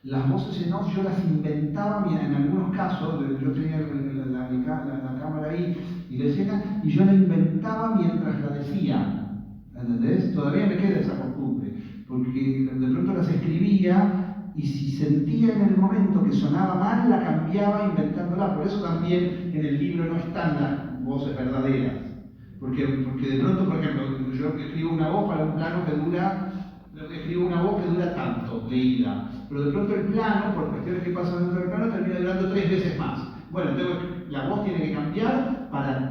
Las voces en off yo las inventaba, mira, en algunos casos, yo tenía la cámara ahí y la escena, y yo la inventaba mientras la decía, ¿entendés? Todavía me queda esa costumbre, porque de pronto las escribía y si sentía en el momento que sonaba mal, la cambiaba inventándola. Por eso también en el libro no están las voces verdaderas, porque de pronto, por ejemplo, yo escribo una voz para un plano que dura tanto, leída, pero de pronto el plano, por cuestiones que pasan dentro del plano, termina durando 3 veces más. Bueno, entonces la voz tiene que cambiar para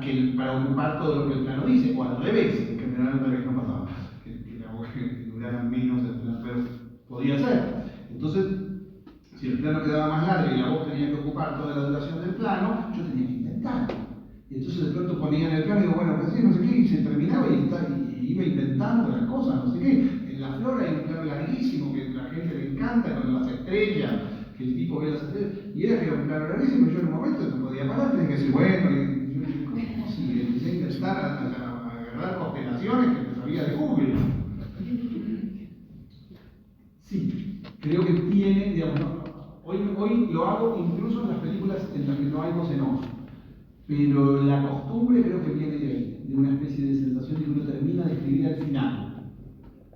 ocupar todo lo que el plano dice, o al revés, que generalmente no pasaba, que la voz durara menos el plano, pero podía ser. Entonces, si el plano quedaba más largo y la voz tenía que ocupar toda la duración del plano, yo tenía que inventar. Y entonces de pronto ponía en el plano y digo, bueno, pues sí, no sé qué, y se terminaba y iba inventando las cosas, no sé qué. En La Flor hay un plano larguísimo que a la gente le encanta con las estrellas, que el tipo ve las estrellas, y era que era un plano larguísimo, yo en un momento no podía parar, tenía que decir, bueno, y yo dije, ¿cómo si empecé a inventar, a agarrar constelaciones que me sabía de Google? Sí, creo que tiene, digamos, hoy lo hago incluso en las películas en las que no hay voz en off, pero la costumbre creo que viene de ahí, de una especie de sensación de que uno termina de escribir al final,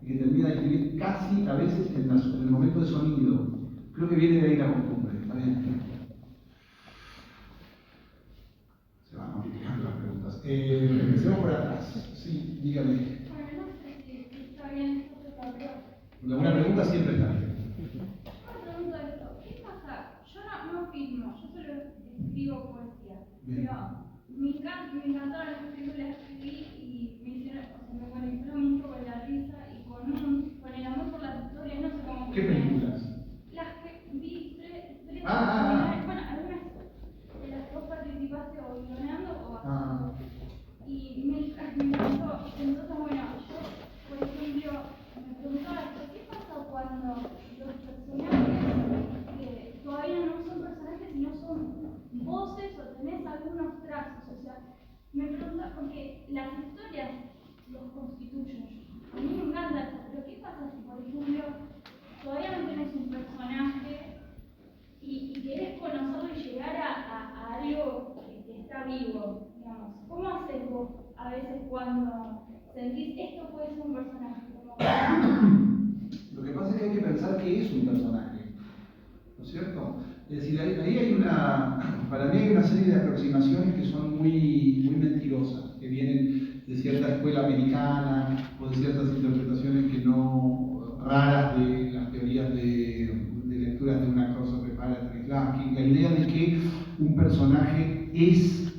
y que termina de escribir casi a veces en el momento de sonido. Creo que viene de ahí la costumbre. ¿Está bien? Se van multiplicando las preguntas. Empecemos por atrás. Sí, dígame. Bueno, no sé si está bien esto, pero Una pregunta siempre está bien. me pregunto esto, ¿qué pasa? Yo no filmo, yo solo escribo poesía, Bien. pero me encantaron las películas que escribí y me hicieron, me conectó mucho con la risa y con el amor por las historias, no sé cómo. ¿Qué películas? Las que vi, tres bueno, algunas de las que vos participaste o guionando o actuando. Y me encantó, entonces bueno, yo, por ejemplo, me preguntaba esto, ¿qué pasa cuando los personajes que todavía no son personajes sino son voces o tenés algunos trazos? O sea, me pregunto, porque las historias los constituyen. A mí me encanta eso, pero ¿qué pasa si, por ejemplo, todavía no tenés un personaje y querés conocerlo y llegar a algo que está vivo, digamos? ¿Cómo haces vos a veces cuando sentís esto puede ser un personaje? Lo que pasa es que hay que pensar qué es un personaje, ¿no es cierto? Es decir, ahí hay para mí hay una serie de aproximaciones que son muy, muy mentirosas, que vienen de cierta escuela americana o de ciertas interpretaciones que no raras de las teorías de lecturas de un actor sobre Stanislavski, la idea de que un personaje es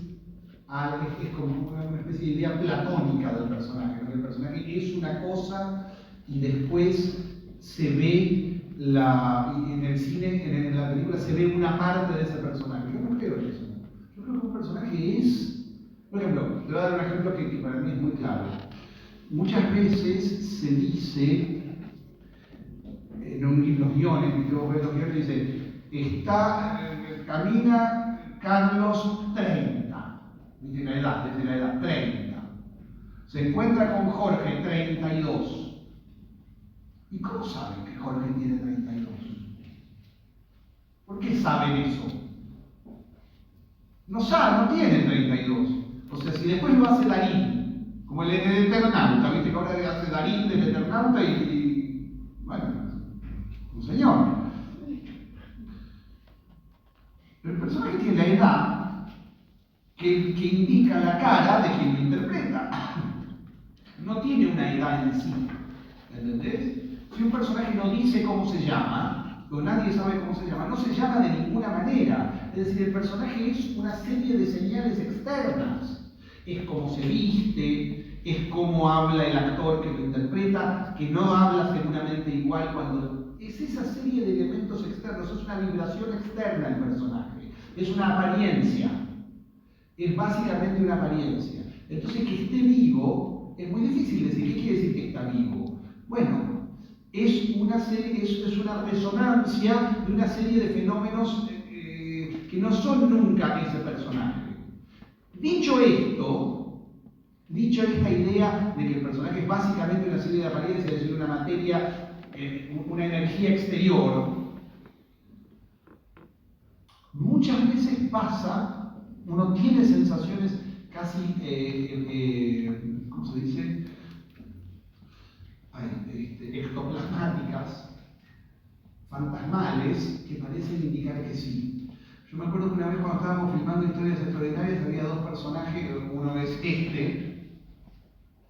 como una especie de idea platónica del personaje, ¿no? El personaje es una cosa y después se ve en el cine, en la película se ve una parte de ese personaje. Yo no creo en eso. Yo creo que un personaje es, por ejemplo, te voy a dar un ejemplo que para mí es muy claro. Muchas veces se dice en los guiones, que vos ves los guiones, dice, camina Carlos 30, dice la edad 30. Se encuentra con Jorge 32. ¿Y cómo saben que Jorge tiene 32? ¿Por qué saben eso? No tiene 32. O sea, si después lo hace Darín, como el Eternauta, ¿viste? Que ahora hace Darín del Eternauta bueno, un señor. Pero el personaje tiene la edad que indica la cara de quien lo interpreta. No tiene una edad en sí. ¿Entendés? Si un personaje no dice cómo se llama, o nadie sabe cómo se llama, no se llama de ninguna manera. Es decir, el personaje es una serie de señales externas. Es cómo se viste, es cómo habla el actor que lo interpreta, que no habla seguramente igual cuando... Es esa serie de elementos externos, es una vibración externa el personaje, es una apariencia, es básicamente una apariencia. Entonces, que esté vivo, es muy difícil decir, ¿qué quiere decir que está vivo? Bueno, es una resonancia de una serie de fenómenos que no son nunca ese personaje. Dicho esta idea de que el personaje es básicamente una serie de apariencias, es decir, una materia, una energía exterior, muchas veces pasa, uno tiene sensaciones casi, ¿cómo se dice? Ectoplasmáticas, fantasmales, que parecen indicar que sí. Yo me acuerdo que una vez cuando estábamos filmando Historias Extraordinarias había dos personajes, uno es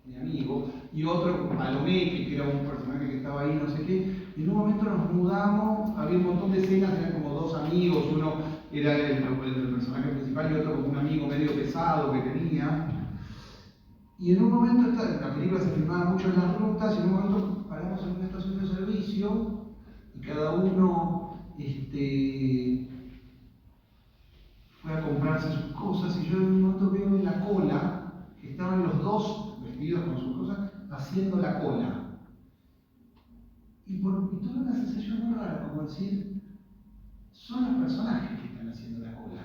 mi amigo, y otro, Palomeque, que era un personaje que estaba ahí, no sé qué. En un momento nos mudamos, había un montón de escenas, eran como dos amigos, uno era el personaje principal y otro como un amigo medio pesado que tenía. Y en un momento, la película se filmaba mucho en las rutas, y en un momento paramos en una estación de servicio, y cada uno fue a comprarse sus cosas, y yo en un momento veo en la cola que estaban los dos vestidos con sus cosas haciendo la cola. Y tuve una sensación muy rara, como decir, son los personajes que están haciendo la cola.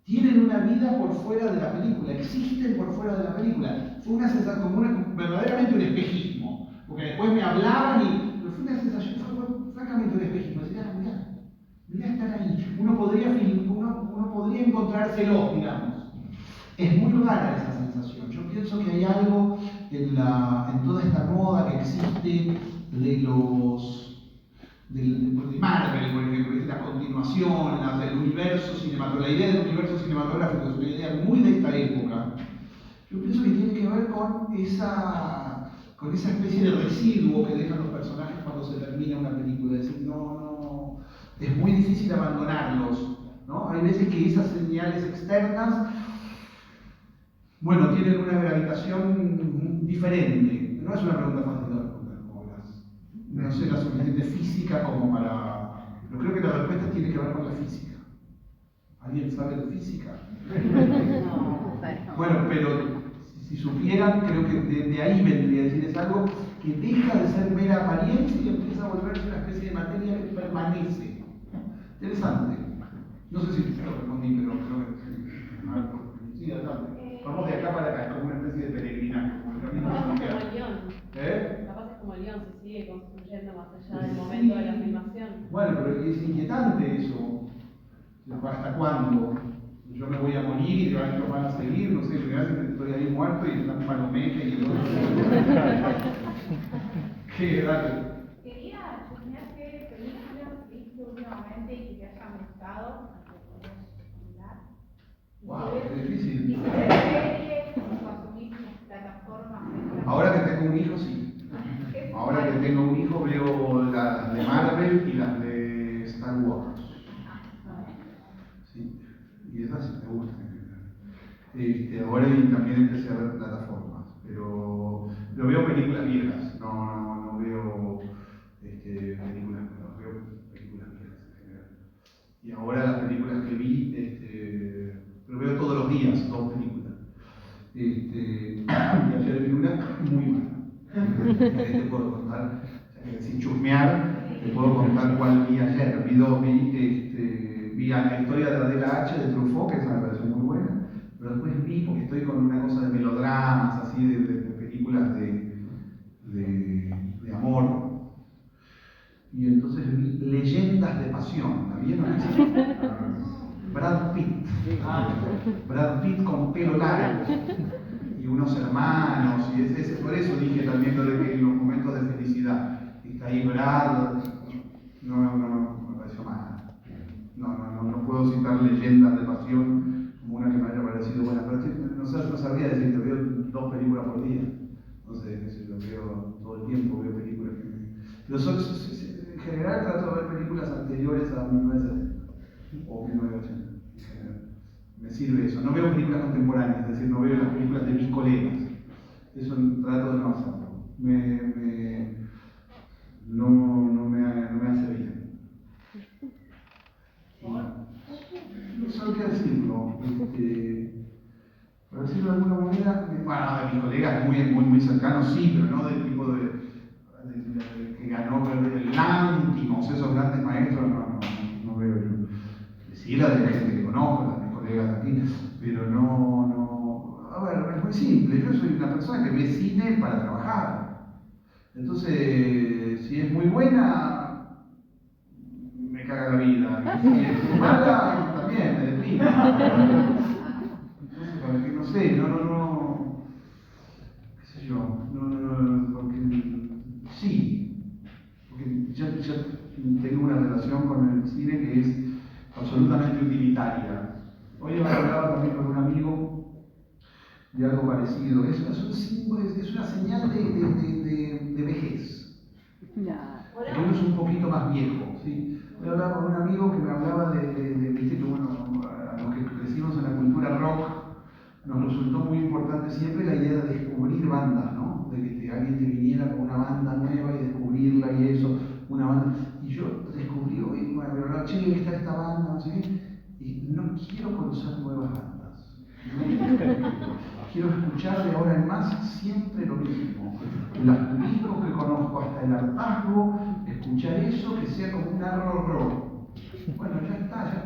Tienen una vida por fuera de la película, existen por fuera de la película. Fue una sensación como verdaderamente un espejismo, porque después me hablaban pero fue una sensación, fue francamente un espejismo. Decía, mirá estar ahí. Uno podría encontrárselos, digamos. Es muy rara esa sensación. Yo pienso que hay algo en toda esta moda que existe de Marvel, por ejemplo, es la continuación, del universo cinematográfico. La idea del universo cinematográfico es una idea muy de esta época. Yo pienso que tiene que ver con esa especie de residuo que dejan los personajes cuando se termina una película. Es decir, no, es muy difícil abandonarlos, ¿no? Hay veces que esas señales externas, bueno, tienen una gravitación diferente. No es una pregunta fácil de responder, no sé la suficiente física como para... Pero creo que la respuesta tiene que ver con la física. ¿Alguien sabe de física? Bueno, pero si supieran, creo que de ahí vendría a decir, es algo que deja de ser mera apariencia y empieza a volverse una especie de materia que permanece. Interesante. No sé si te lo respondí, pero creo que sí, adelante. Vamos de acá para acá, es como una especie de peregrinaje, como el camino de Santiago. Capaz es como el guión, se sigue construyendo más allá del momento de la filmación. Bueno, pero es inquietante eso. ¿Hasta cuándo? Yo me voy a morir y ellos van a seguir, no sé, realmente estoy ahí muerto y están Palomeque y el otro. ¿Qué? Dale. Quería chusmear qué películas viste últimamente y que te hayan gustado, para que podamos hablar. Wow, qué difícil. Y si ves series o consumís plataformas. Ahora que tengo un hijo, sí. Ahora que tengo un hijo veo las de Marvel y las de Star Wars. Sí. Y esas sí me gustan. Ahora también empecé a ver plataformas, pero veo películas viejas, no veo películas nuevas, veo películas viejas en general. Y ahora las películas que vi, pero veo todos los días, dos películas. Y ayer vi una muy mala. Te puedo contar, sin chusmear, te puedo contar cuál vi ayer. Vi la historia de Adela H. de Truffaut, que esa me pareció muy buena, pero después vi, porque estoy con una cosa de melodramas, así de películas de amor, y entonces vi Leyendas de Pasión, ¿la vieron? Brad Pitt con pelo largo, y unos hermanos, y por eso dije también lo de que en los momentos de felicidad, está ahí Brad, no me pareció mal. No puedo citar Leyendas de Pasión como una que me haya parecido buena, pero no sabría decirte, veo dos películas por día. Entonces, lo veo todo el tiempo, veo películas que pero en general trato de ver películas anteriores a 1970 o 1980. En general. Me sirve eso. No veo películas contemporáneas, es decir, no veo las películas de mis colegas. Eso trato de no hacerlo. No me hace bien. No sabría decirlo. Para decirlo de alguna manera, de mis colegas muy cercanos, sí, pero no del tipo que ganó el Lántimos, esos grandes maestros, no veo yo. Sí, la de la gente que conozco, la de mis colegas de aquí, pero no. A ver, es muy simple. Yo soy una persona que ve cine para trabajar. Entonces, si es muy buena, me caga la vida. Y es mala, también me deprime. Entonces, para que no sé, no, qué sé yo, porque sí, porque ya tengo una relación con el cine que es absolutamente utilitaria. Hoy hablaba también con un amigo de algo parecido. Es un símbolo, es una señal de vejez. Porque uno es un poquito más viejo, ¿sí? Hoy hablaba con un amigo que me hablaba viste que bueno, a los que crecimos en la cultura rock, nos resultó muy importante siempre la idea de descubrir bandas, ¿no? De que alguien te viniera con una banda nueva y descubrirla y eso, una banda. Y yo descubrí hoy, bueno, pero che, está esta banda, no sé qué, y no quiero conocer nuevas bandas. Quiero escuchar de ahora en más siempre lo mismo. Los discos que conozco hasta el hartazgo, escuchar eso que sea como un horror. Bueno, ya está, ya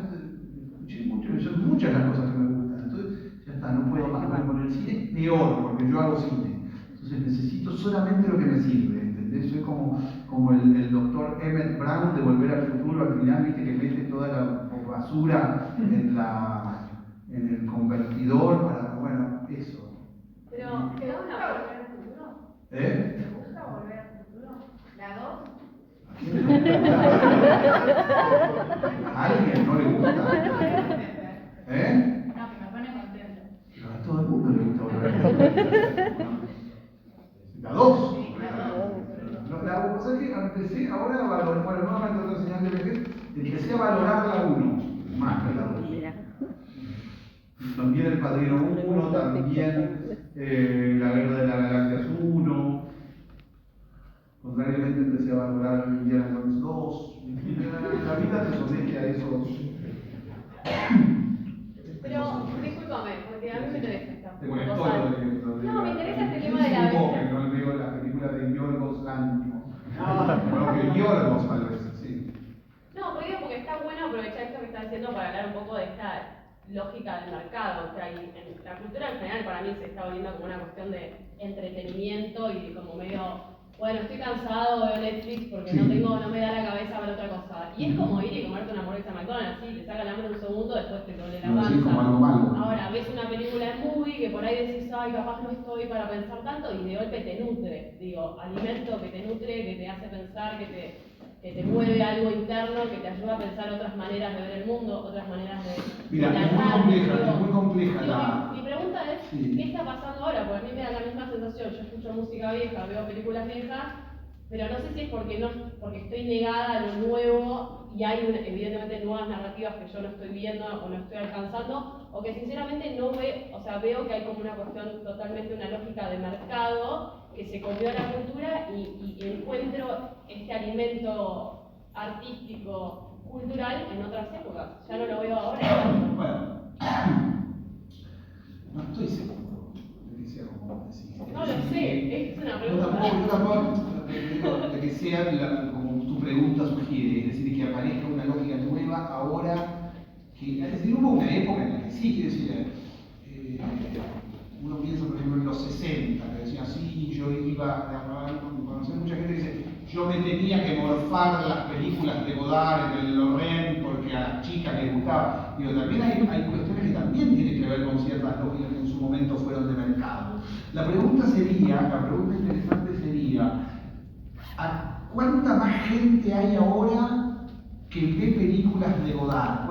escuché mucho, son muchas las cosas que me gustan. Entonces, ya está, no puedo más con el cine, peor, porque yo hago cine. Entonces necesito solamente lo que me sirve, ¿entendés? Soy como el doctor Emmett Brown de Volver al Futuro, al final, viste, que mete toda la basura en el convertidor para, bueno, eso. Pero, ¿te gusta Volver al Futuro? ¿Eh? ¿Te gusta Volver al Futuro? ¿La 2? ¿A alguien no le gusta? ¿Eh? No, que me pone contento. Pero a todo el mundo le gusta Volver al Futuro. La 2. La cosa es que empecé ahora a valorar, bueno, nuevamente otra señal de vejez, empecé a valorar la 1, más que la 2. También El Padrino 1, también La Guerra de las Galaxias 1. Contrariamente empecé a valorar Indiana Jones 2. La vida te somete a esos. Pero, discúlpame, porque a mí me interesa esta Te molestó lo de. No, me interesa este tema de la vejez. No veo la película de Yorgos Lanthimos. No, Yorgos tal vez, sí. No, porque está bueno aprovechar esto que está diciendo para hablar un poco de esta lógica del mercado. O sea, y en la cultura en general para mí se está volviendo como una cuestión de entretenimiento y como medio, bueno, estoy cansado, veo Netflix porque no me da la cabeza ver otra cosa. Y es como ir y comerte una hamburguesa McDonald's, ¿sí? Te saca el hambre un segundo, después te duele la panza. Sí, como algo malo. Ahora, ves una película en movie que por ahí decís, ay, capaz no estoy para pensar tanto, y de golpe te nutre. Digo, alimento que te nutre, que te hace pensar, que te mueve algo interno, que te ayuda a pensar otras maneras de ver el mundo, otras maneras de... Mira, es muy compleja mi pregunta es, ¿qué está pasando ahora? Porque a mí me da la misma sensación, yo escucho música vieja, veo películas viejas, pero no sé si es porque estoy negada a lo nuevo y hay evidentemente nuevas narrativas que yo no estoy viendo o no estoy alcanzando, o que sinceramente veo que hay como una cuestión totalmente, una lógica de mercado que se comió la cultura y encuentro este alimento artístico, cultural en otras épocas. Ya no lo veo ahora. Bueno, no estoy seguro de que sea como vos decís. No lo sé, es una pregunta. Yo tampoco de que sea como tu pregunta sugiere, es decir, que aparezca una lógica nueva ahora, es decir, hubo una época en la que sí, quiero decir, uno piensa por ejemplo en los 60, que decía, sí, yo iba a conocer mucha gente que dice, yo me tenía que morfar las películas de Godard, de Lorraine, porque a las chicas les gustaba. Digo, también hay cuestiones que también tienen que ver con ciertas lógicas que en su momento fueron de mercado. La pregunta interesante sería, ¿cuánta más gente hay ahora que ve películas de Godard?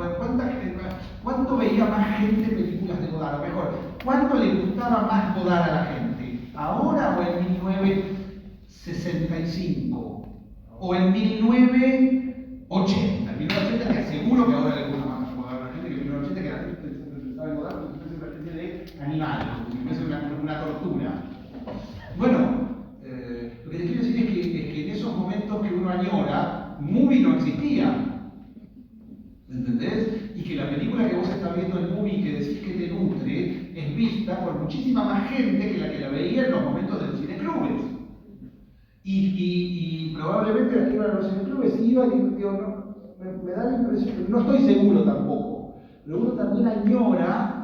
¿Cuánto veía más gente películas de Godard? O mejor, ¿cuánto le gustaba más Godard a la gente? ¿Ahora o en 1965? ¿O en 1980? En 1980 te aseguro que ahora le gusta más Godard a la gente que en 1980, que la gente pensaba en Godard como si fuese una especie de animal, como si fuese una tortura. Bueno, lo que te quiero decir es que en esos momentos que uno añora, movie no existía. ¿Entendés? Y que la película que vos estás viendo en movie que decís que te nutre es vista por muchísima más gente que la veía en los momentos de los cineclubes. Y probablemente la que iba a los cineclubes iba y digo, me da la impresión, no estoy seguro tampoco, pero uno también añora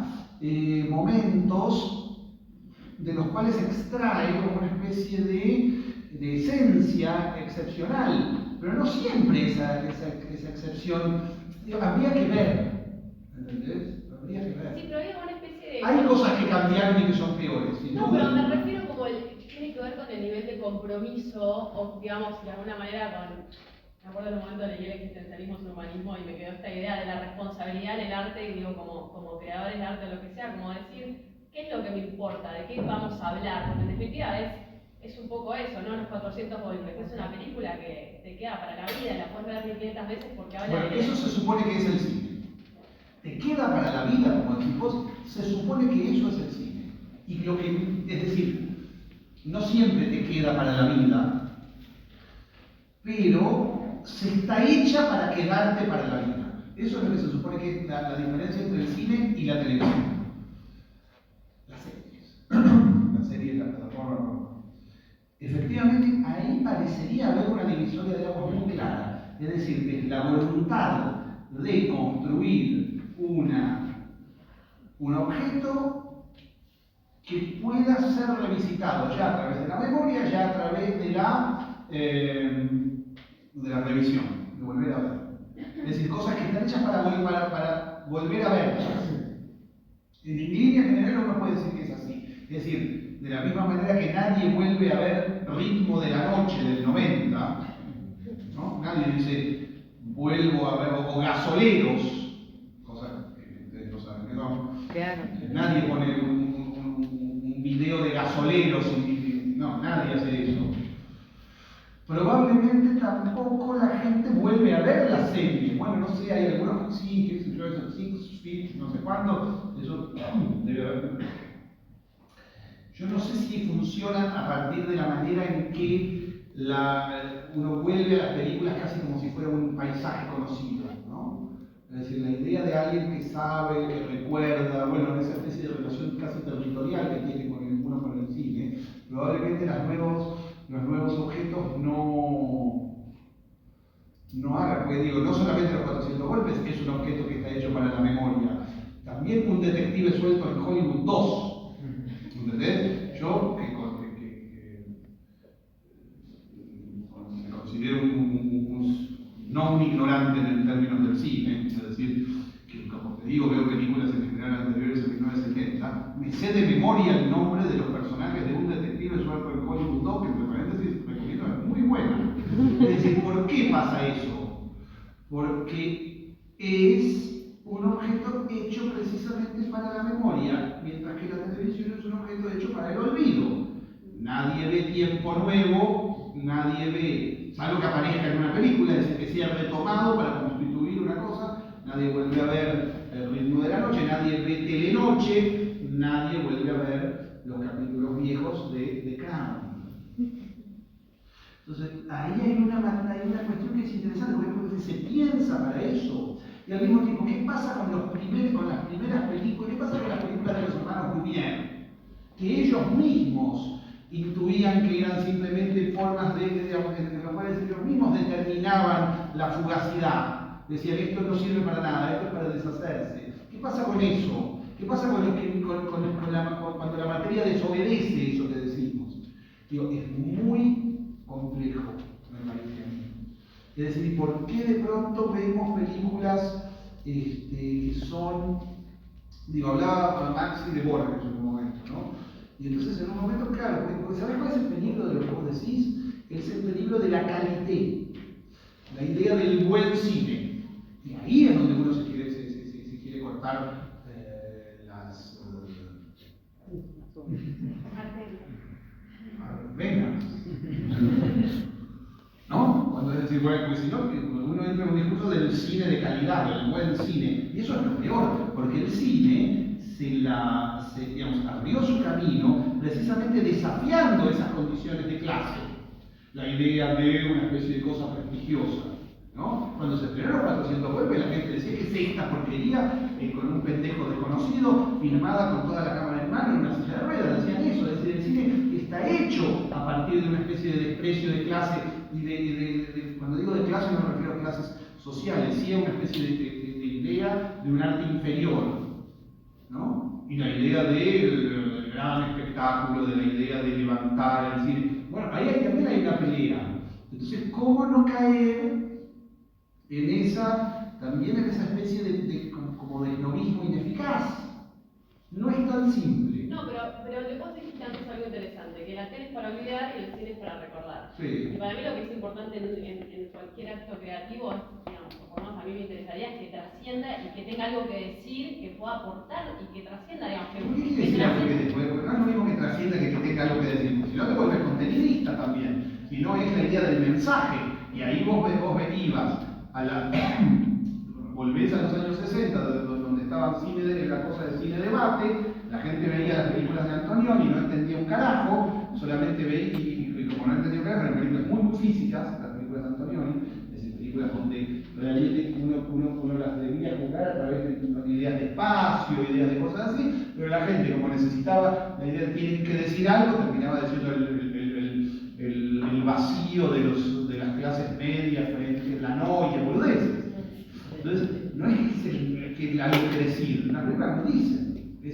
momentos de los cuales extrae como una especie de esencia excepcional, pero no siempre esa excepción Habría que ver, ¿entendés? Habría que ver. Sí, pero había una especie de... Hay cosas que cambiaron y que son peores. Sin No, duda. pero me refiero como tiene que ver con el nivel de compromiso, o digamos, de alguna manera con... Me acuerdo en un momento leí el existencialismo es un humanismo y me quedó esta idea de la responsabilidad en el arte, y digo, como creadores de arte o lo que sea, como decir, ¿qué es lo que me importa? ¿De qué vamos a hablar? Porque en definitiva es un poco eso, ¿no? Los 400 golpes. Es una película que te queda para la vida, la puedes ver 1500 veces porque habla Bueno, de... eso se supone que es el cine. Te queda para la vida, como decís vos, se supone que eso es el cine. Y lo que, es decir, no siempre te queda para la vida, pero se está hecha para quedarte para la vida. Eso es lo que se supone que es la diferencia entre el cine y la televisión. Las series. Las series, la plataforma. Efectivamente, ahí parecería haber una divisoria de aguas muy clara. Es decir, que la voluntad de construir un objeto que pueda ser revisitado ya a través de la memoria, ya a través de la revisión, de volver a ver. Es decir, cosas que están hechas para volver a verlas. En línea general uno puede decir que es así. Es decir, de la misma manera que nadie vuelve a ver Ritmo de la Noche del 90, ¿no? Nadie dice, vuelvo a ver, o Gasoleros, cosas que ustedes no saben que no. Claro. Nadie pone un video de Gasoleros, no, nadie hace eso. Probablemente tampoco la gente vuelve a ver la serie. Bueno, no sé, hay algunos que sí, qué sé yo, eso, Six Feet, no sé cuándo, eso debe haber. Yo no sé si funcionan a partir de la manera en que uno vuelve a las películas casi como si fuera un paisaje conocido, ¿no? Es decir, la idea de alguien que sabe, que recuerda, bueno, esa especie de relación casi territorial que tiene uno con el cine, probablemente los nuevos objetos no hagan, porque digo, no solamente los 400 golpes es un objeto que está hecho para la memoria, también un detective suelto en Hollywood 2. ¿Entendés? Yo, que me considero no un ignorante en términos del cine, es decir, que como te digo, veo películas en general anteriores a 1970, me sé de memoria el nombre de los personajes de un detective suelto en Hollywood 2, que entre paréntesis recomiendo, es muy buena. Es decir, ¿por qué pasa eso? Porque es un objeto hecho precisamente para la memoria, mientras que la televisión es un objeto hecho para el olvido. Nadie ve Tiempo Nuevo, nadie ve, salvo que aparezca en una película, es decir, que sea retomado para constituir una cosa, nadie vuelve a ver El Ritmo de la Noche, nadie ve Telenoche, nadie vuelve a ver los capítulos viejos de Crown. Entonces, ahí hay una cuestión que es interesante, porque se piensa para eso. Y al mismo tiempo, ¿qué pasa con las primeras películas? ¿Qué pasa con las películas de los hermanos Lumière? Que ellos mismos intuían que eran simplemente formas en las cuales ellos mismos determinaban la fugacidad. Decían, esto no sirve para nada, esto es para deshacerse. ¿Qué pasa con eso? ¿Qué pasa cuando la materia desobedece eso que decimos? Digo, es muy complejo, me parece a mí. Es decir, ¿por qué de pronto vemos películas que son, hablaba Maxi de Borges en un momento, ¿no? Y entonces en un momento, claro, porque ¿sabes cuál es el peligro de lo que vos decís? Es el peligro de la calité, la idea del buen cine. Y ahí es donde uno se quiere cortar las venas. ¿No? Cuando es decir, bueno, porque si no, uno entra en un discurso del cine de calidad, del buen cine, y eso es lo peor, porque el cine abrió su camino precisamente desafiando esas condiciones de clase, la idea de una especie de cosa prestigiosa, ¿no? Cuando se estrenaron 400 golpes, la gente decía que es esta porquería con un pendejo desconocido, filmada con toda la cámara en mano en una silla de ruedas, decían eso, es decir, el cine está hecho a partir de una especie de desprecio de clase. Y cuando digo de clase no me refiero a clases sociales, sí a una especie de idea de un arte inferior, ¿no? Y la idea del gran espectáculo, de la idea de levantar, es decir, bueno, ahí también hay una pelea. Entonces, ¿cómo no caer también en esa especie como de esnovismo ineficaz. No es tan simple. No, pero vos dijiste antes algo interesante, que la tele es para olvidar y el cine es para recordar. Sí. Y para mí lo que es importante en cualquier acto creativo es, digamos, por lo menos a mí me interesaría, que trascienda y que tenga algo que decir, que pueda aportar y que trascienda, digamos, ¿Por qué quiere decir algo que después? Porque no es lo mismo que trascienda que tenga algo que decir. Si no te vuelves contenidista también. Si no es la idea del mensaje. Y ahí vos ibas a la... Volvés a los años 60, donde estaba la cosa del cine debate, la gente veía las películas de Antonioni y no entendía un carajo, solamente veía, y como no entendía un carajo, eran películas muy físicas, las películas de Antonioni, es decir, películas donde realmente uno las debía jugar a través de ideas de espacio, ideas de cosas así, pero la gente, como necesitaba la idea de tienen que decir algo, terminaba diciendo el vacío de las clases medias frente a la noia, boludeces. Entonces, no es que algo que decir, las películas no dicen,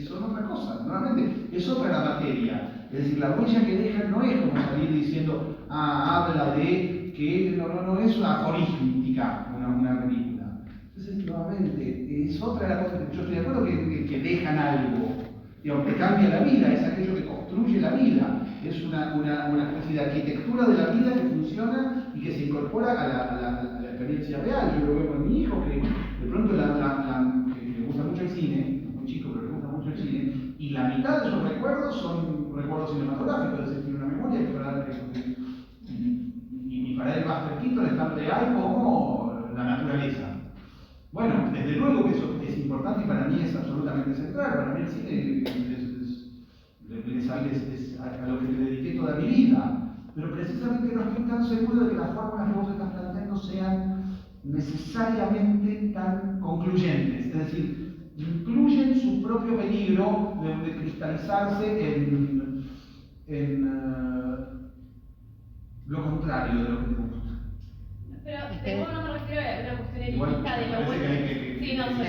son otra cosa, nuevamente, es otra la materia. Es decir, la huella que dejan no es como salir diciendo, habla de que no es una aforística una película. Entonces, nuevamente, es otra la cosa. Yo estoy de acuerdo que dejan algo, digamos, que cambia la vida, es aquello que construye la vida. Es una especie de arquitectura de la vida que funciona y que se incorpora a la experiencia real. Yo lo veo con mi hijo, que de pronto que le gusta mucho el cine, muy chico, pero le gusta mucho el cine, y la mitad de sus recuerdos son recuerdos cinematográficos, es decir, tiene una memoria que para él más fresquito le está hay como la naturaleza. Bueno, desde luego que eso es importante y para mí es absolutamente central. Para mí el cine es a lo que le dediqué toda mi vida, pero precisamente no estoy tan seguro de que las fórmulas que vos estás planteando sean necesariamente tan concluyentes, es decir, incluyen su propio peligro de cristalizarse en lo contrario de lo que te gusta. Pero no me refiero a una cuestión elitista de lo parece bueno. que hay Sí, no sé.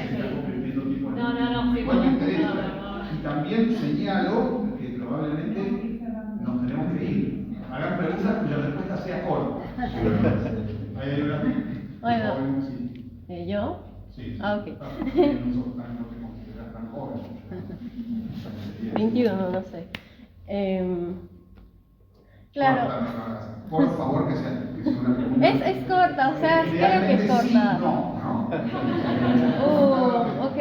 No, sí, igual me interesa. no. Y también señalo que probablemente nos tenemos que ir. Hagan preguntas cuya respuesta sea corta. ¿Hay una? Bueno, Sí. ¿yo? Sí. Ah, ok. Nosotros también no tenemos que ser tan jóvenes. 21, no sé. Claro. Por favor, que sea una pregunta. Es corta, o sea, espero que es corta. Sí, no. Ok.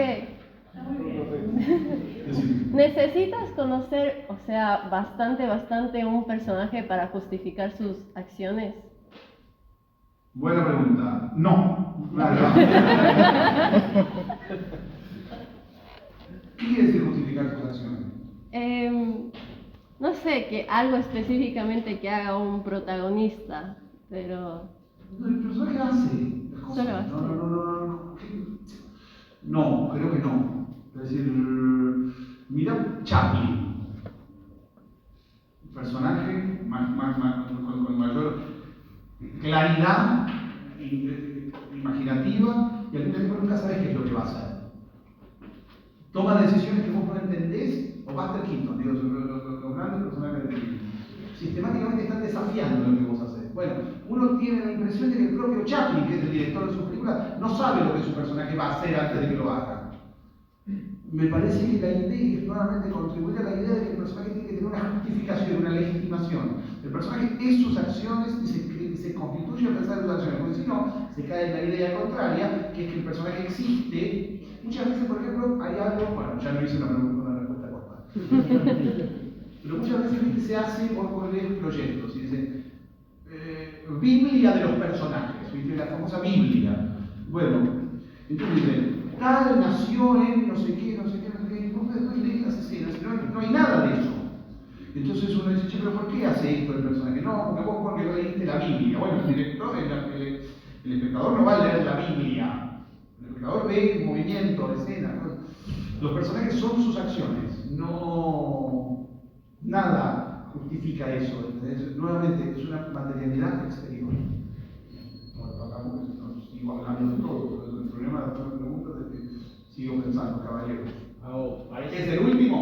¿Necesitas conocer, o sea, bastante un personaje para justificar sus acciones? Buena pregunta. No. ¿Qué quiere decir justificar sus acciones? No sé, que algo específicamente que haga un protagonista, pero... No, el personaje hace las cosas. Solo hace. No, creo que no. Es decir, mira Chaplin. Un personaje con mayor claridad imaginativa y al mismo tiempo nunca sabes qué es lo que va a hacer. Toma decisiones que vos no entendés, o Buster Keaton, digo, los grandes personajes de película. Sistemáticamente están desafiando lo que vos haces. Bueno, uno tiene la impresión de que el propio Chaplin, que es el director de sus películas, no sabe lo que su personaje va a hacer antes de que lo haga. Me parece que la idea es nuevamente contribuir a la idea de que el personaje tiene que tener una justificación, una legitimación. El personaje es sus acciones y se constituye a pesar de sus acciones, porque si no, se cae en la idea contraria, que es que el personaje existe. Muchas veces, por ejemplo, hay algo, bueno, ya no hice una respuesta corta, pero muchas veces se hace por leer proyectos, y dice, Biblia de los personajes, ¿viste? La famosa Biblia. Bueno, entonces dice, tal nació en no sé qué, después lees las escenas, no hay nada de eso. Entonces uno dice, che, pero ¿por qué hace esto el personaje? No, porque no leíste la Biblia. Bueno, el espectador no va a leer la Biblia. El espectador ve movimiento, escena. Los personajes son sus acciones, no nada justifica eso. Nuevamente, es una materialidad exterior. Sigo hablando de todo, pero el problema de hacer preguntas es que sigo pensando, caballero. ¿Es el último?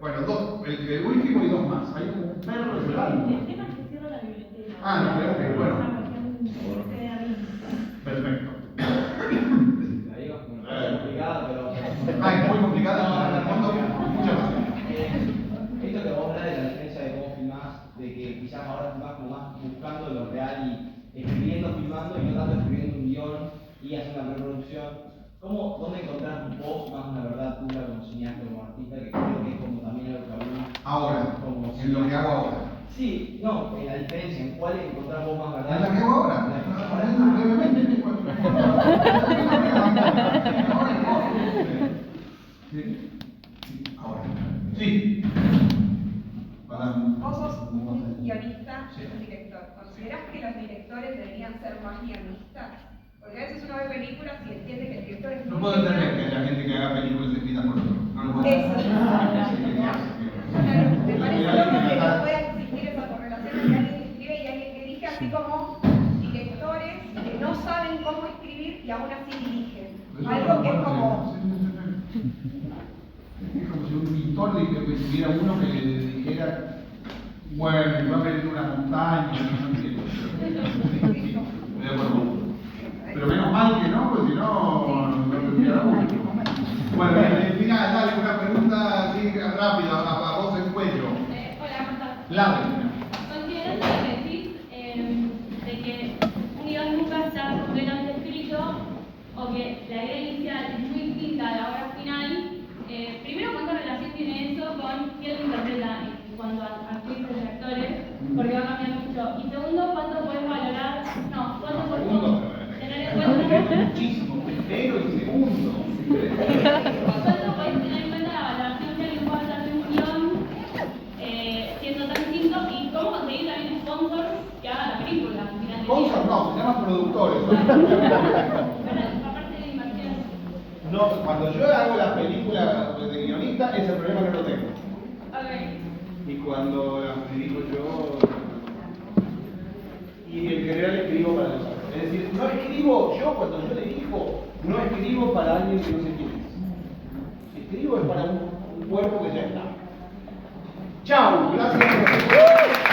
Bueno, el último y dos más. Hay un perro llorando. El tema es que cierro la biblioteca. No, bueno. quizás ahora estás como más buscando lo real y escribiendo, filmando y no tanto escribiendo un guión y haciendo una preproducción. ¿Dónde encontrás vos más una verdad tuya como cineasta, como artista, que creo que es como también algo que hablamos? Ahora, como en lo que hago ahora. Sí, no, en la diferencia, ¿en cuál encontrás vos más verdad? ¿En la que hago ahora? Brevemente. Ahora. Sí. Vos sos un guionista y un director. ¿Considerás que los directores deberían ser más guionistas? Porque a veces uno ve películas y entiende que el director es No muy puedo entender que haya gente que haga películas escritas por otro. No lo puedo Eso. entender. Me parece loco que no pueda existir esa correlación entre alguien que escribe y alguien que dirige, así como directores que no saben cómo escribir y aún así dirigen. Algo que es como... Es como si un pintor que tuviera uno que le dijera, bueno, va a venir una montaña, no entiendo. Estoy de acuerdo. Pero menos mal que no, porque si no tendría uno. Bueno, al final, dale una pregunta así rápida, a voz en cuello. Hola, ¿cómo estás? Clave. ¿Consideras lo que decís de que un guión nunca está completamente escrito o que la idea inicial es muy distinta a la obra final? Primero, ¿cuánta relación tiene eso con quién lo interpreta en cuanto a actrices y actores? Porque va a cambiar mucho. Y segundo, ¿cuánto puedes valorar? No, ¿cuánto puedes tener en cuenta? Muchísimo, primero y segundo. ¿Cuánto puedes tener en cuenta la valoración que alguien puede hacer de un guión siendo tan distinto? Y cómo conseguir también un sponsor que haga la película? Sponsor no, se llaman productores. Aparte de inversión. No, cuando yo hago la película de guionista, ese problema no lo tengo. Okay. Y cuando las dirijo yo, y en general escribo para los otros. Es decir, no escribo yo cuando yo dirijo, no escribo para alguien que no sé quién es. Escribo es para un cuerpo que ya está. Chao, gracias.